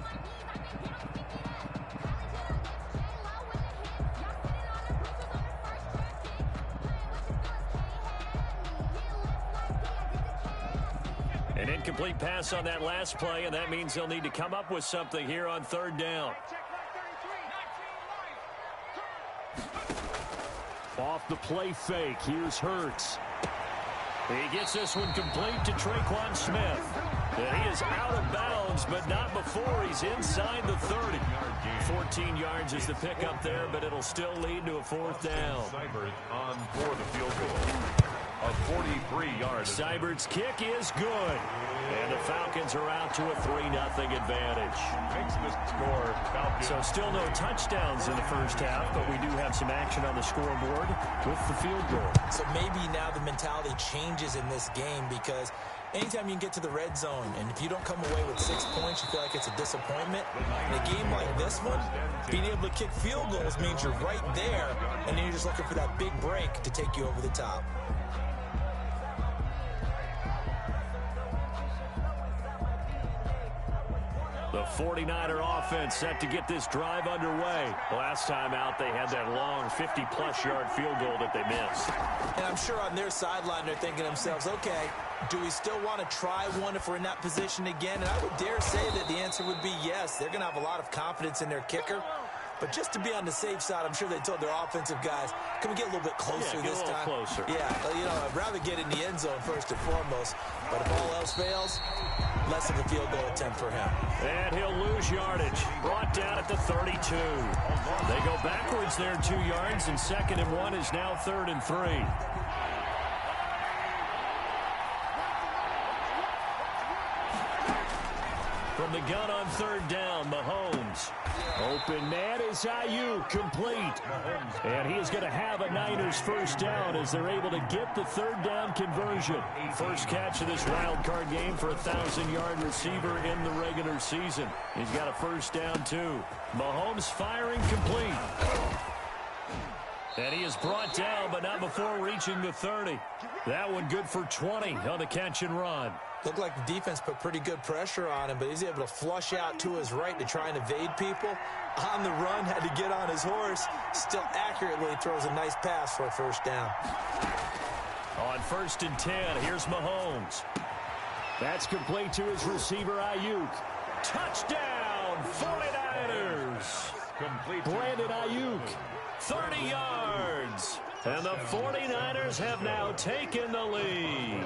An incomplete pass on that last play, and that means they'll need to come up with something here on 3rd down. Off the play fake, here's Hurts. He gets this one complete to Traquan Smith. And he is out of bounds, but not before he's inside the 30. 14 yards is the pickup there, but it'll still lead to a 4th down. On for the field goal. a 43-yard. Seibert's kick is good. And the Falcons are out to a 3-0 advantage. Makes the score Falcons. So still no touchdowns in the first half, but we do have some action on the scoreboard with the field goal. So maybe now the mentality changes in this game, because anytime you can get to the red zone, and if you don't come away with 6 points, you feel like it's a disappointment. In a game like this one, being able to kick field goals means you're right there, and then you're just looking for that big break to take you over the top. The 49er offense set to get this drive underway. Last time out, they had that long 50-plus yard field goal that they missed. And I'm sure on their sideline, they're thinking to themselves, okay, do we still want to try one if we're in that position again? And I would dare say that the answer would be yes. They're going to have a lot of confidence in their kicker. But just to be on the safe side, I'm sure they told their offensive guys, can we get a little bit closer this time? Closer. Yeah, you know, I'd rather get in the end zone first and foremost. But if all else fails, less of a field goal attempt for him. And he'll lose yardage. Brought down at the 32. They go backwards there 2 yards, and 2nd and 1 is now 3rd and 3. From the gun on 3rd down, Mahomes. Open man is Ayuk, complete. And he is going to have a Niners first down as they're able to get the 3rd down conversion. First catch of this wild card game for a 1,000-yard receiver in the regular season. He's got a first down, too. Mahomes firing complete. And he is brought down, but not before reaching the 30. That one good for 20 on the catch and run. Looked like the defense put pretty good pressure on him, but he's able to flush out to his right to try and evade people. On the run, had to get on his horse. Still accurately throws a nice pass for a first down. On 1st and 10, here's Mahomes. That's complete to his receiver, Ayuk. Touchdown, 49ers. Complete. Brandon Ayuk, 30 yards. And the 49ers have now taken the lead.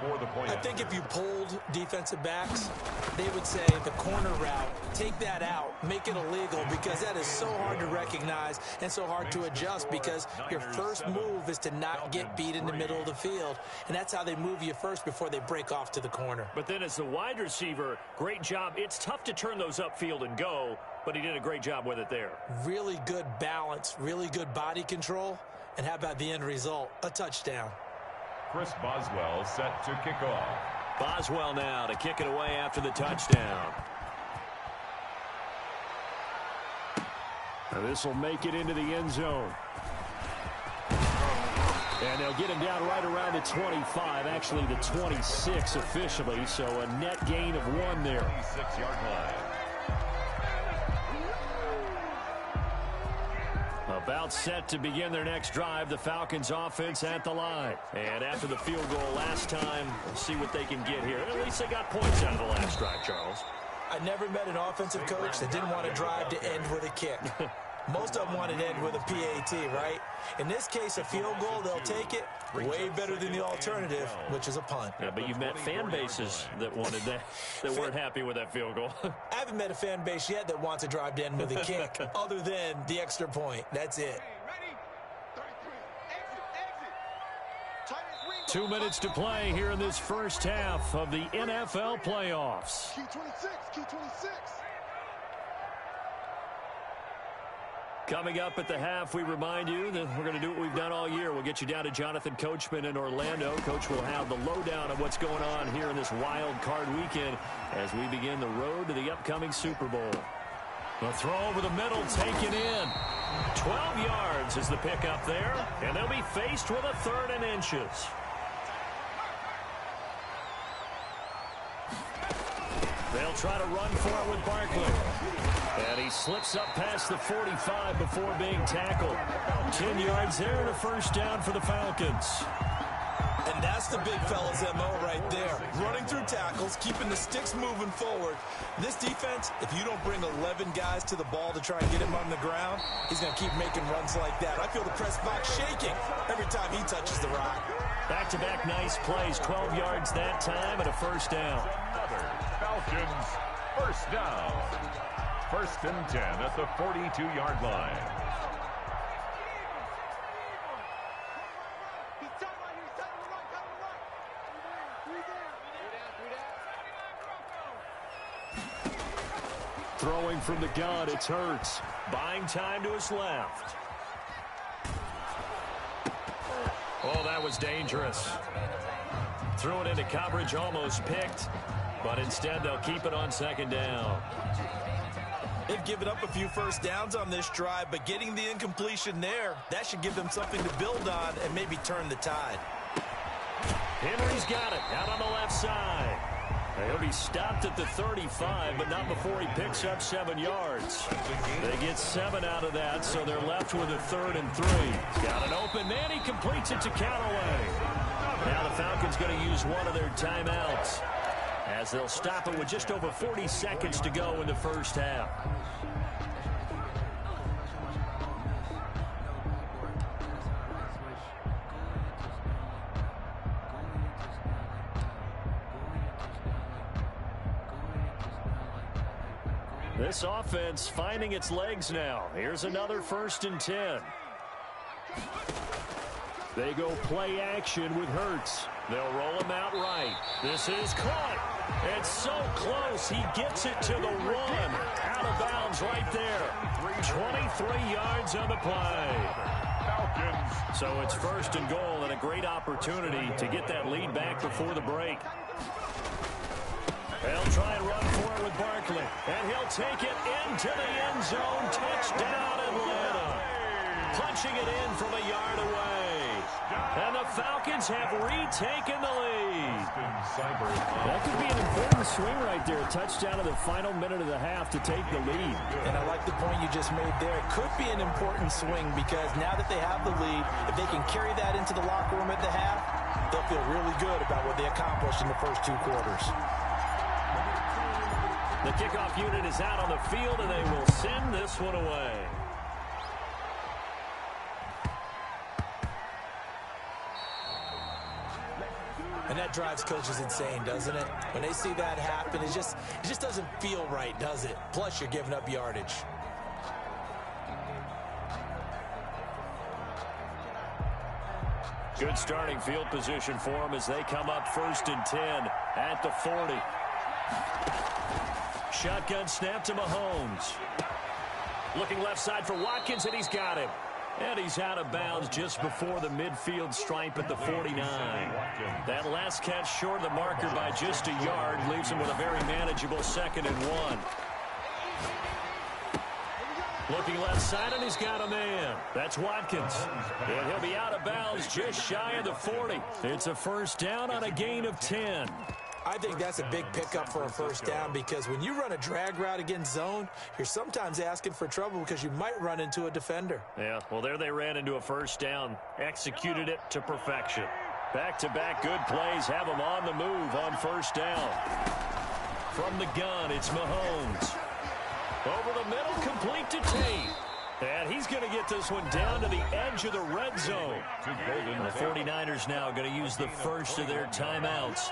For the point. I think if you polled defensive backs, they would say the corner route, take that out, make it illegal, because that is so hard to recognize and so hard to adjust, because your first move is to not get beat in the middle of the field, and that's how they move you first before they break off to the corner. But then as the wide receiver, great job. It's tough to turn those upfield and go, but he did a great job with it there. Really good balance, really good body control, and how about the end result? A touchdown. Chris Boswell set to kick off. Boswell now to kick it away after the touchdown. Now this will make it into the end zone. And they'll get him down right around the 25, actually the 26 officially, so a net gain of 1 there. 26-yard line. About set to begin their next drive, the Falcons offense at the line. And after the field goal last time, we'll see what they can get here. At least they got points out of the last drive, Charles. I never met an offensive coach that didn't want to drive to end with a kick. Most of them wanted to end with a PAT, right? In this case, a field goal, they'll take it. Way better than the alternative, which is a punt. Yeah, but you've met fan bases that wanted that, that weren't happy with that field goal. I haven't met a fan base yet that wants to drive to end with a kick, other than the extra point. That's it. 2 minutes to play here in this first half of the NFL playoffs. Key 26, key 26. Coming up at the half, we remind you that we're going to do what we've done all year. We'll get you down to Jonathan Coachman in Orlando. Coach will have the lowdown of what's going on here in this wild card weekend as we begin the road to the upcoming Super Bowl. The throw over the middle taken in. 12 yards is the pickup there, and they'll be faced with a 3rd and inches. They'll try to run for it with Barkley. And he slips up past the 45 before being tackled. 10 yards there and a first down for the Falcons. And that's the big fella's MO right there. Running through tackles, keeping the sticks moving forward. This defense, if you don't bring 11 guys to the ball to try and get him on the ground, he's going to keep making runs like that. I feel the press box shaking every time he touches the rock. Back-to-back nice plays. 12 yards that time and a first down. Another Falcons first down. 1st and 10 at the 42-yard line. Throwing from the gun, it's Hurts. Buying time to his left. Oh, that was dangerous. Threw it into coverage, almost picked. But instead, they'll keep it on second down. They've given up a few first downs on this drive, but getting the incompletion there, that should give them something to build on and maybe turn the tide. Henry's got it out on the left side. He'll be stopped at the 35, but not before he picks up 7 yards. They get 7 out of that, so they're left with a 3rd and 3. He's got an open man. He completes it to Callaway. Now the Falcons going to use one of their timeouts, as they'll stop it with just over 40 seconds to go in the first half. This offense finding its legs now. Here's another 1st and 10. They go play action with Hurts. They'll roll him out right. This is caught. It's so close. He gets it to the 1. Out of bounds right there. 23 yards on the play. Falcons. So it's 1st and goal and a great opportunity to get that lead back before the break. They'll try and run for it with Barkley. And he'll take it into the end zone. Touchdown, Atlanta. Punching it in from a yard away. And the Falcons have retaken the lead. That could be an important swing right there. A touchdown in the final minute of the half to take the lead. And I like the point you just made there. It could be an important swing because now that they have the lead, if they can carry that into the locker room at the half, they'll feel really good about what they accomplished in the first 2 quarters. The kickoff unit is out on the field, and they will send this one away. And that drives coaches insane, doesn't it? When they see that happen, it just doesn't feel right, does it? Plus, you're giving up yardage. Good starting field position for them as they come up 1st and 10 at the 40. Shotgun snap to Mahomes. Looking left side for Watkins, and he's got him. And he's out of bounds just before the midfield stripe at the 49. That last catch short of the marker by just a yard leaves him with a very manageable 2nd and 1. Looking left side, and he's got a man. That's Watkins. And he'll be out of bounds just shy of the 40. It's a 1st down on a gain of 10. I think that's a big pickup for a 1st down because when you run a drag route against zone, you're sometimes asking for trouble because you might run into a defender. Yeah, well, there they ran into a 1st down. Executed it to perfection. Back-to-back good plays have them on the move on 1st down. From the gun, it's Mahomes. Over the middle, complete to Tate. And he's going to get this one down to the edge of the red zone. And the 49ers now going to use the first of their timeouts,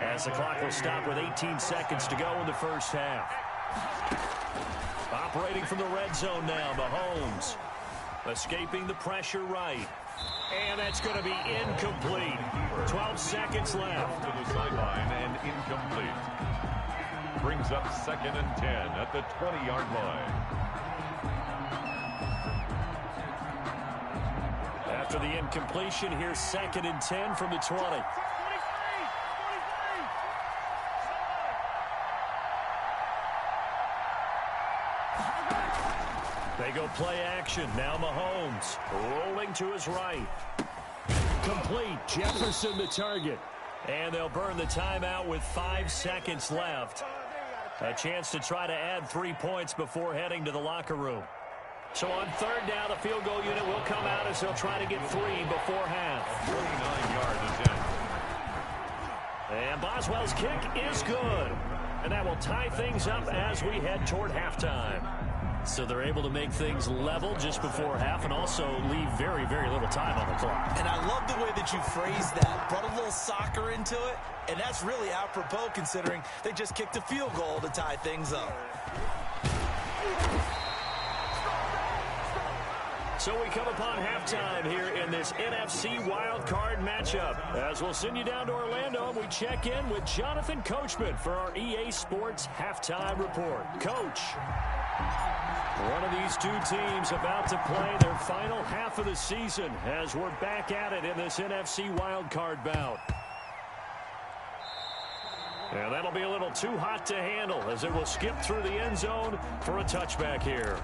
as the clock will stop with 18 seconds to go in the first half. Operating from the red zone now, Mahomes. Escaping the pressure right. And that's going to be incomplete. 12 seconds left. To the sideline and incomplete. Brings up 2nd and 10 at the 20-yard line. After the incompletion, here's 2nd and 10 from the 20. They go play action. Now Mahomes rolling to his right. Complete. Jefferson the target. And they'll burn the timeout with 5 seconds left. A chance to try to add 3 points before heading to the locker room. So on 3rd down, the field goal unit will come out as they'll try to get 3 before half. 49 yards attempt. And Boswell's kick is good. And that will tie things up as we head toward halftime. So they're able to make things level just before half and also leave very, very little time on the clock. And I love the way that you phrased that. Brought a little soccer into it. And that's really apropos considering they just kicked a field goal to tie things up. So we come upon halftime here in this NFC wildcard matchup. As we'll send you down to Orlando, and we check in with Jonathan Coachman for our EA Sports Halftime Report. Coach, one of these two teams about to play their final half of the season as we're back at it in this NFC wildcard bout. And that'll be a little too hot to handle as it will skip through the end zone for a touchback here.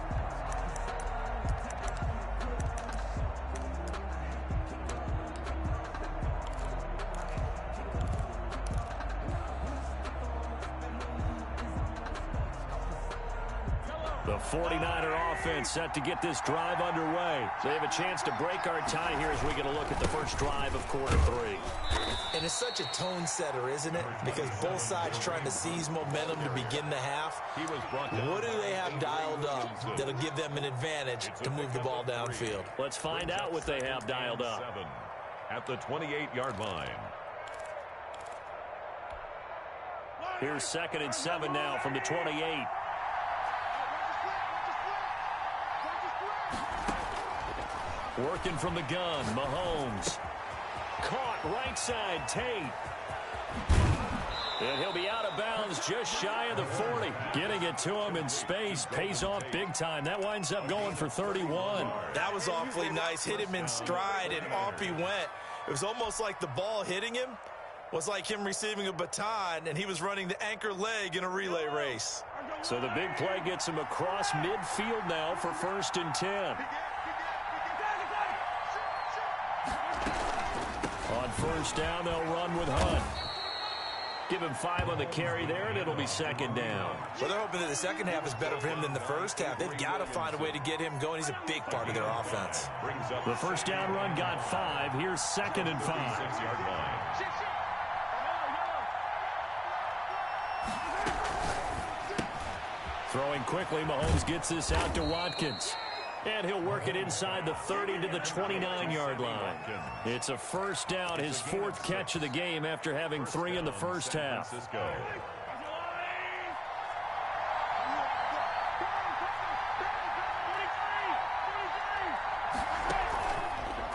The 49er offense set to get this drive underway. They have a chance to break our tie here as we get a look at the first drive of quarter three. And it's such a tone setter, isn't it? Because both sides trying to seize momentum to begin the half. What do they have dialed up that'll give them an advantage to move the ball downfield? Let's find out what they have dialed up. At the 28-yard line. Here's 2nd and 7 now from the 28. Working from the gun, Mahomes. Caught right side, Tate. And he'll be out of bounds just shy of the 40. Getting it to him in space pays off big time. That winds up going for 31. That was awfully nice. Hit him in stride, and off he went. It was almost like the ball hitting him was like him receiving a baton, and he was running the anchor leg in a relay race. So the big play gets him across midfield now for 1st and 10. On 1st down, they'll run with Hunt. Give him 5 on the carry there, and it'll be 2nd down. Well, they're hoping that the second half is better for him than the first half. They've got to find a way to get him going. He's a big part of their offense. The 1st down run got 5. Here's 2nd and 5. 6-yard line. Throwing quickly, Mahomes gets this out to Watkins. And he'll work it inside the 30 to the 29-yard line. It's a 1st down, his 4th catch of the game after having 3 in the first half.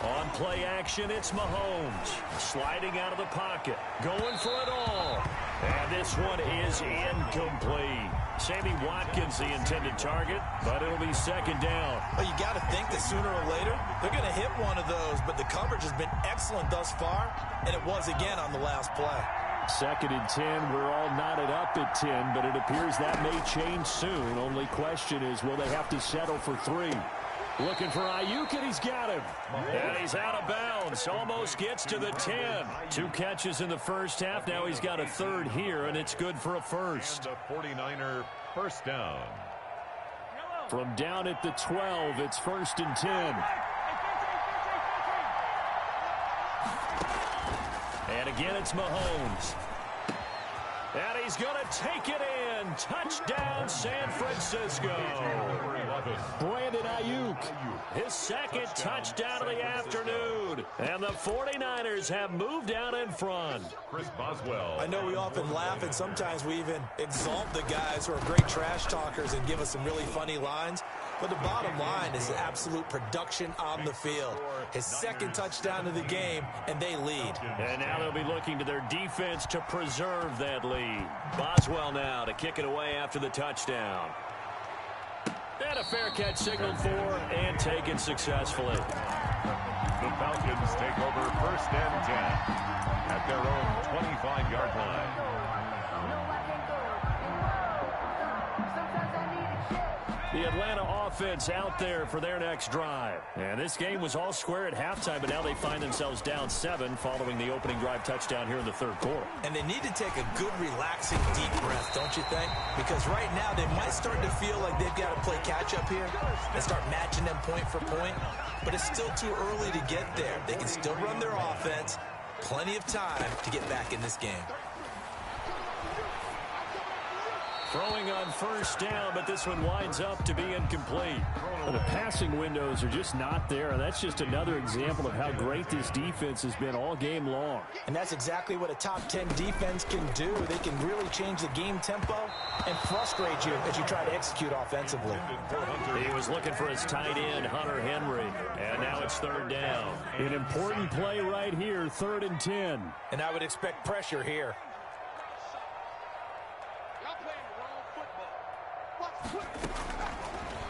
On play action, it's Mahomes. Sliding out of the pocket. Going for it all. And this one is incomplete. Sammy Watkins, the intended target, but it'll be 2nd down. Well, you got to think that sooner or later, they're going to hit one of those, but the coverage has been excellent thus far, and it was again on the last play. 2nd and 10, we're all knotted up at 10, but it appears that may change soon. Only question is, will they have to settle for 3? Looking for Ayuk, and he's got him. And he's out of bounds. Almost gets to the 10. 2 catches in the first half. Now he's got a 3rd here, and it's good for a 1st. And the 49er 1st down. From down at the 12, it's 1st and 10. And again, it's Mahomes. And he's going to take it in. Touchdown, San Francisco. Brandon Ayuk, his 2nd touchdown of the afternoon. And the 49ers have moved out in front. Chris Boswell. I know we often laugh, and sometimes we even exalt the guys who are great trash talkers and give us some really funny lines. But the bottom line is absolute production on the field. His 2nd touchdown of the game, and they lead. And now they'll be looking to their defense to preserve that lead. Boswell now to kick it away after the touchdown. And a fair catch signaled for and taken successfully. The Falcons take over 1st and 10 at their own 25-yard line. The Atlanta offense out there for their next drive. And this game was all square at halftime, but now they find themselves down 7 following the opening drive touchdown here in the 3rd quarter. And they need to take a good, relaxing, deep breath, don't you think? Because right now they might start to feel like they've got to play catch-up here and start matching them point for point. But it's still too early to get there. They can still run their offense. Plenty of time to get back in this game. Throwing on first down, but this one winds up to be incomplete. Well, the passing windows are just not there, and that's just another example of how great this defense has been all game long. And that's exactly what a top 10 defense can do. They can really change the game tempo and frustrate you as you try to execute offensively. He was looking for his tight end, Hunter Henry, and now it's third down. An important play right here, 3rd and 10. And I would expect pressure here.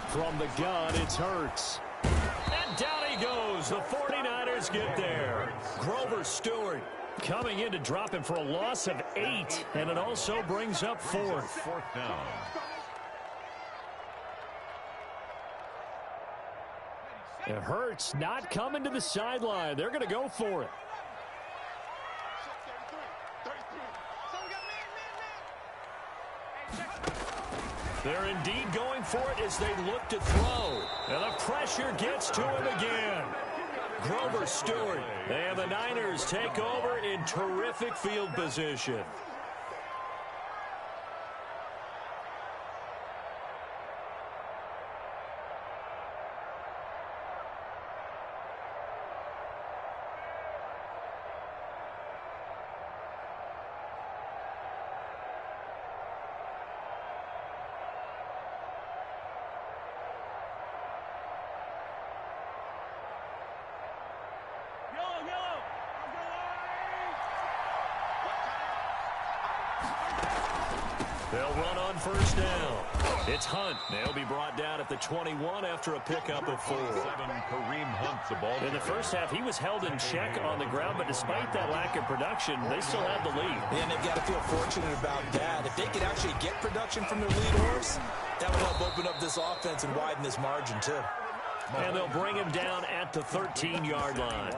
From the gun, it's Hurts. And down he goes. The 49ers get there. Grover Stewart coming in to drop him for a loss of 8. And it also brings up 4th. 4th down. And Hurts not coming to the sideline. They're going to go for it. They're indeed going for it as they look to throw. And the pressure gets to him again. Grover Stewart. And the Niners take over in terrific field position. They'll run on first down. It's Hunt. They'll be brought down at the 21 after a pickup of 4. Kareem Hunt, the ball. In the first half, he was held in check on the ground, but despite that lack of production, they still have the lead. And they've got to feel fortunate about that. If they could actually get production from their lead horse, that would help open up this offense and widen this margin, too. And they'll bring him down at the 13-yard line.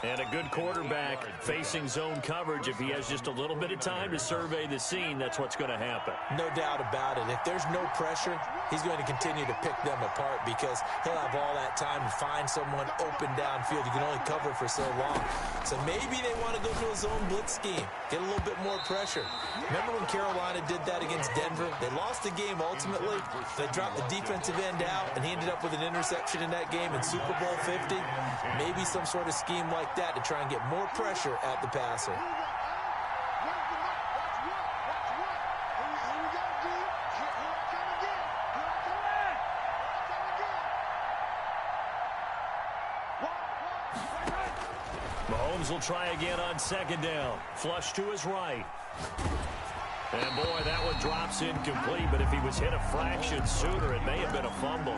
And a good quarterback facing zone coverage. If he has just a little bit of time to survey the scene, that's what's going to happen. No doubt about it. If there's no pressure, he's going to continue to pick them apart because he'll have all that time to find someone open downfield. You can only cover for so long. So maybe they want to go to a zone blitz scheme, get a little bit more pressure. Remember when Carolina did that against Denver? They lost the game ultimately. They dropped the defensive end out, and he ended up with an interception in that game in Super Bowl 50. Maybe some sort of scheme like that to try and get more pressure at the passer. Mahomes will try again on second down. Flush to his right. And boy, that one drops incomplete, but if he was hit a fraction sooner, it may have been a fumble.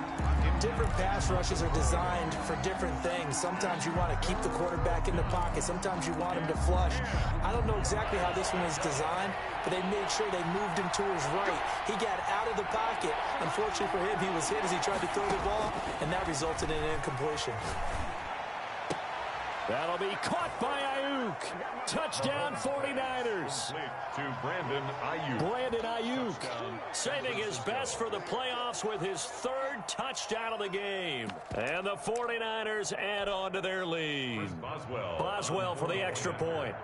Different pass rushes are designed for different things. Sometimes you want to keep the quarterback in the pocket. Sometimes you want him to flush. I don't know exactly how this one was designed, but they made sure they moved him to his right. He got out of the pocket. Unfortunately for him, he was hit as he tried to throw the ball, and that resulted in an incompletion. That'll be caught by Ayuk. Touchdown 49ers. To Brandon Ayuk. Brandon Ayuk saving his best for the playoffs with his 3rd touchdown of the game. And the 49ers add on to their lead. Boswell for the extra point.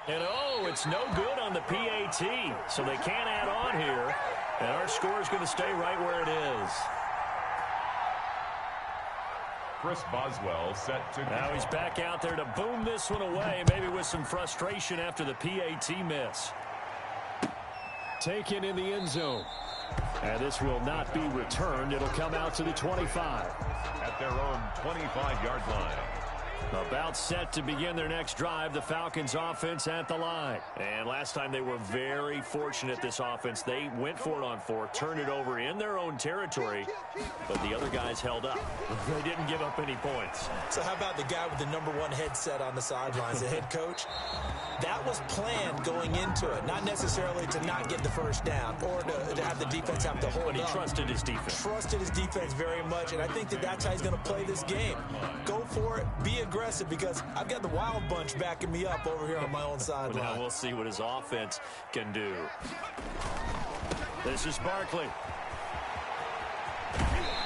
And oh, it's no good on the PAT. So they can't add on here. And our score is going to stay right where it is. Chris Boswell set to... Now he's back out there to boom this one away, maybe with some frustration after the PAT miss. Taken in the end zone. And this will not be returned. It'll come out to the 25. At their own 25-yard line. About set to begin their next drive, the Falcons offense at the line. And last time they were very fortunate, this offense. They went for it on 4, turned it over in their own territory, but the other guys held up. They didn't give up any points. So how about the guy with the #1 headset on the sidelines, the head coach? That was planned going into it, not necessarily to not get the first down or to have the defense have to hold up. But he trusted his defense. Trusted his defense very much, and I think that's how he's going to play this game. Go for it, be aggressive, because I've got the wild bunch backing me up over here on my own sideline. Now we'll see what his offense can do. This is Barkley.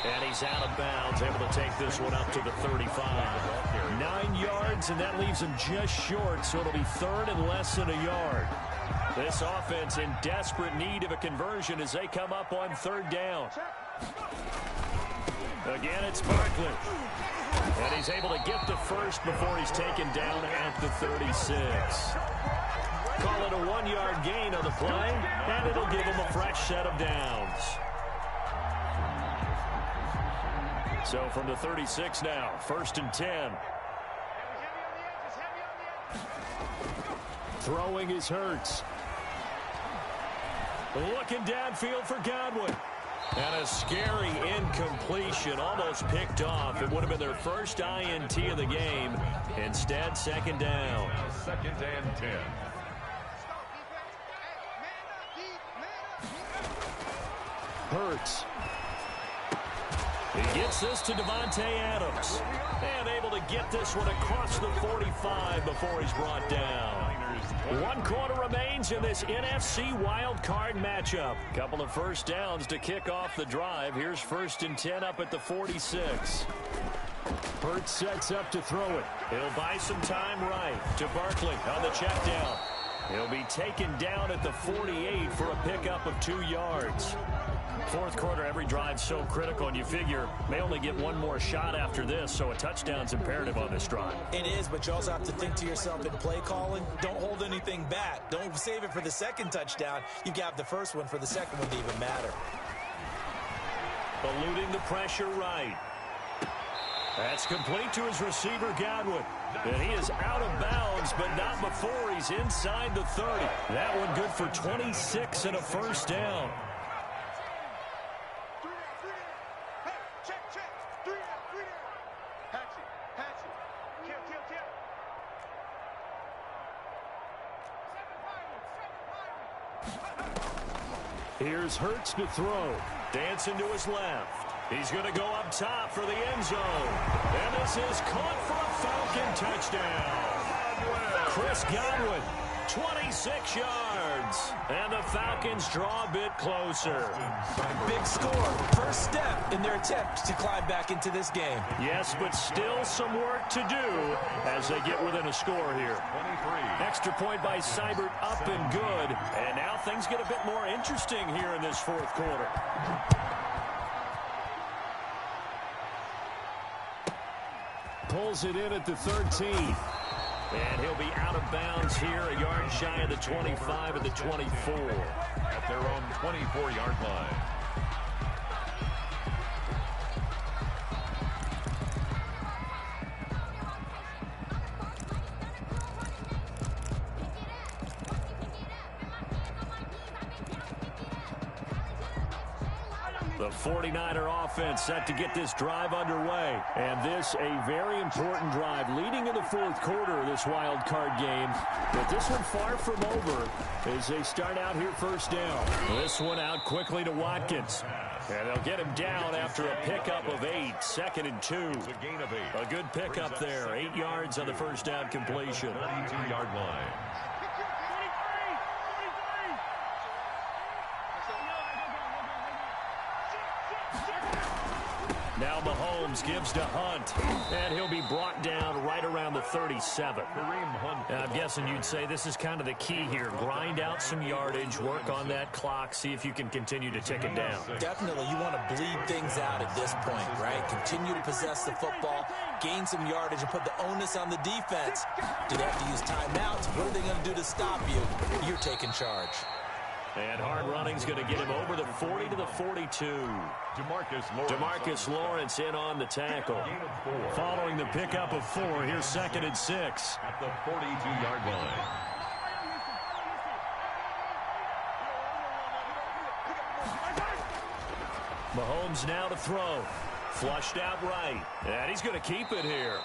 And he's out of bounds, able to take this one up to the 35. 9 yards yards, and that leaves him just short, so it'll be third and less than a yard. This offense in desperate need of a conversion as they come up on third down. Again, it's Barkley. And he's able to get the first before he's taken down at the 36. Call it a 1-yard gain on the play, and it'll give him a fresh set of downs. So from the 36 now, 1st and 10. Throwing is Hurts. Looking downfield for Godwin. And a scary incompletion, almost picked off. It would have been their first INT of the game. Instead, 2nd down. 2nd and 10. Hurts. He gets this to Devontae Adams. And able to get this one across the 45 before he's brought down. 1 quarter remains in this NFC wildcard matchup. Couple of first downs to kick off the drive. Here's 1st and 10 up at the 46. Hurts sets up to throw it. He'll buy some time right to Barkley on the check down. He'll be taken down at the 48 for a pickup of 2 yards. 4th quarter, every drive so critical, and you figure may only get one more shot after this, so a touchdown's imperative on this drive. It is, but you also have to think to yourself in play calling, don't hold anything back. Don't save it for the 2nd touchdown. You've got the first one for the 2nd one to even matter. Eluding the pressure right. That's complete to his receiver, Godwin. And he is out of bounds, but not before he's inside the 30. That one good for 26 and a first down. Here's Hurts to throw. Dancing to his left. He's going to go up top for the end zone. And this is caught for a Falcon touchdown. Chris Godwin, 26 yards. And the Falcons draw a bit closer. Big score. First step in their attempt to climb back into this game. Yes, but still some work to do as they get within a score here. 23. Extra point by Seibert, up and good. And now things get a bit more interesting here in this 4th quarter. Pulls it in at the 13. And he'll be out of bounds here, a yard shy of the 25 at the 24. At their own 24-yard line. The 49er offense set to get this drive underway. And this a very important drive leading in the 4th quarter of this wild card game. But this one far from over as they start out here 1st down. This one out quickly to Watkins. And they'll get him down after a pickup of 8. 2nd and 2. It's a gain of 8. A good pickup there. 8 yards on the first down completion. 32-yard line. Now Mahomes gives to Hunt, and he'll be brought down right around the 37. I'm guessing you'd say this is kind of the key here. Grind out some yardage, work on that clock, see if you can continue to tick it down. Definitely, you want to bleed things out at this point, right? Continue to possess the football, gain some yardage, and put the onus on the defense. Do they have to use timeouts? What are they going to do to stop you? You're taking charge. And hard running's going to get him over the 40 to the 42. DeMarcus Lawrence in on the tackle. Following the pickup of 4, here's 2nd and 6. At the 42-yard line. Mahomes now to throw. Flushed out right. And he's going to keep it here.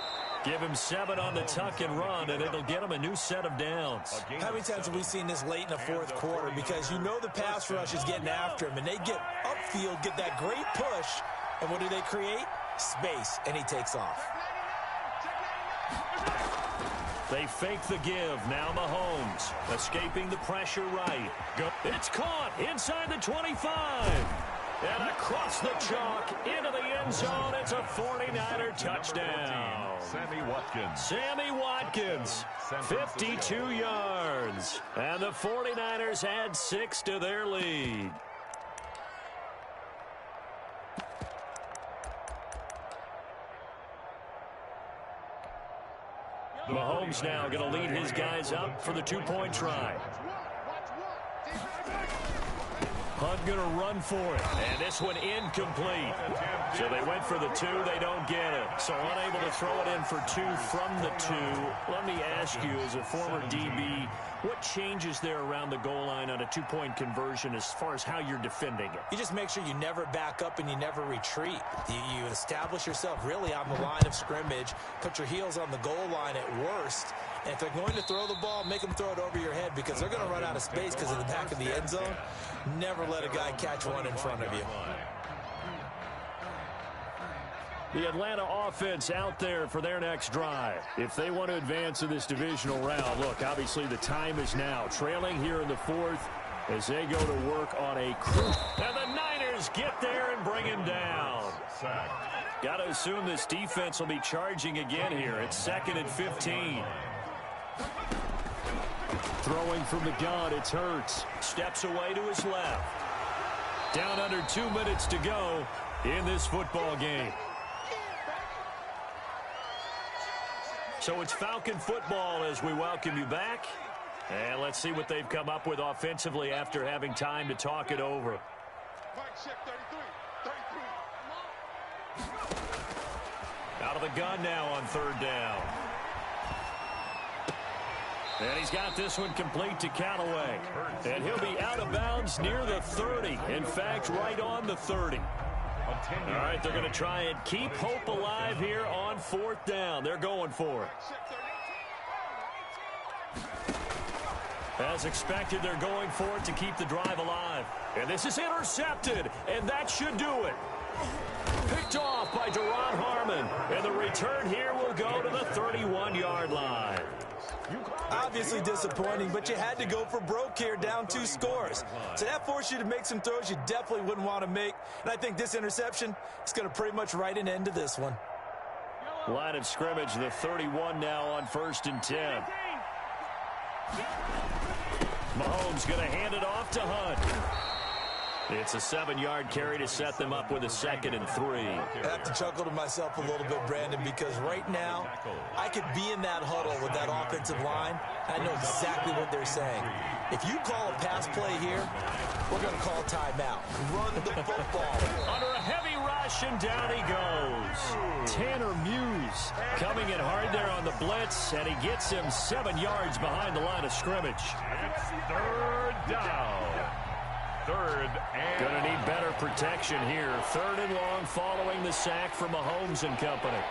Give him 7 on the tuck and run, and it'll get him a new set of downs. How many times have we seen this late in the 4th quarter? Because you know the pass rush is getting after him, and they get upfield, get that great push, and what do they create? Space, and he takes off. They fake the give. Now Mahomes escaping the pressure right. It's caught inside the 25. And across the chalk into the end zone. It's a 49er touchdown. Sammy Watkins, 52 yards. And the 49ers add 6 to their lead. Mahomes now going to lead his guys up for the two-point try. Hunt going to run for it. And this one incomplete. So they went for the 2. They don't get it. So unable to throw it in for 2 from the 2. Let me ask you, as a former DB, what changes there around the goal line on a two-point conversion as far as how you're defending it? You just make sure you never back up and you never retreat. You establish yourself really on the line of scrimmage, put your heels on the goal line at worst, and if they're going to throw the ball, make them throw it over your head because they're going to run out of space because of the back of the end zone. Never let a guy catch one in front of you. The Atlanta offense out there for their next drive. If they want to advance in this divisional round, look, obviously the time is now. Trailing here in the 4th as they go to work on a cruise. And the Niners get there and bring him down. Got to assume this defense will be charging again here. It's 2nd and 15. Throwing from the gun, it's Hurts. Steps away to his left. Down under 2 minutes to go in this football game. So it's Falcon football as we welcome you back. And let's see what they've come up with offensively after having time to talk it over. Out of the gun now on 3rd down. And he's got this one complete to Callaway. And he'll be out of bounds near the 30. In fact, right on the 30. All right, they're going to try and keep hope alive here on 4th down. They're going for it. As expected, they're going for it to keep the drive alive. And this is intercepted, and that should do it. Picked off by Deron Harmon. And the return here will go to the 31-yard line. Obviously disappointing, but you had to go for broke here, down 2 scores. So that forced you to make some throws you definitely wouldn't want to make. And I think this interception is going to pretty much write an end to this one. Line of scrimmage, the 31 now on 1st and 10. Mahomes going to hand it off to Hunt. It's a 7-yard carry to set them up with a 2nd and 3. I have to chuckle to myself a little bit, Brandon, because right now I could be in that huddle with that offensive line. I know exactly what they're saying. If you call a pass play here, we're going to call timeout. Run the football. Under a heavy rush, and down he goes. Tanner Muse coming in hard there on the blitz, and he gets him 7 yards behind the line of scrimmage. It's 3rd down. 3rd and... Going to need better protection here. 3rd and long following the sack from Mahomes and company.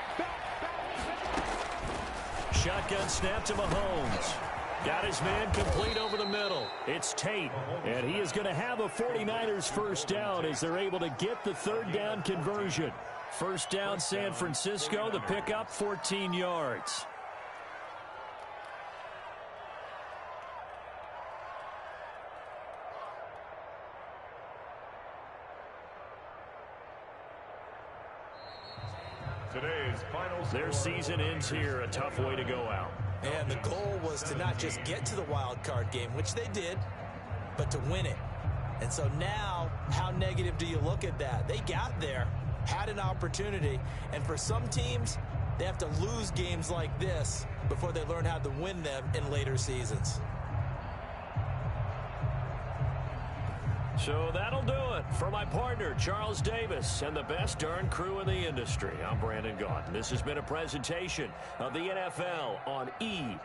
Shotgun snap to Mahomes. Got his man complete over the middle. It's Tate, and he is going to have a 49ers first down as they're able to get the 3rd down conversion. First down, San Francisco. The pickup, 14 yards. Their season ends here. A tough way to go out. And the goal was to not just get to the wild card game, which they did, but to win it. And so now, how negative do you look at that? They got there, had an opportunity, and for some teams, they have to lose games like this before they learn how to win them in later seasons. So that'll do it for my partner, Charles Davis, and the best darn crew in the industry. I'm Brandon Gaudin. This has been a presentation of the NFL on E!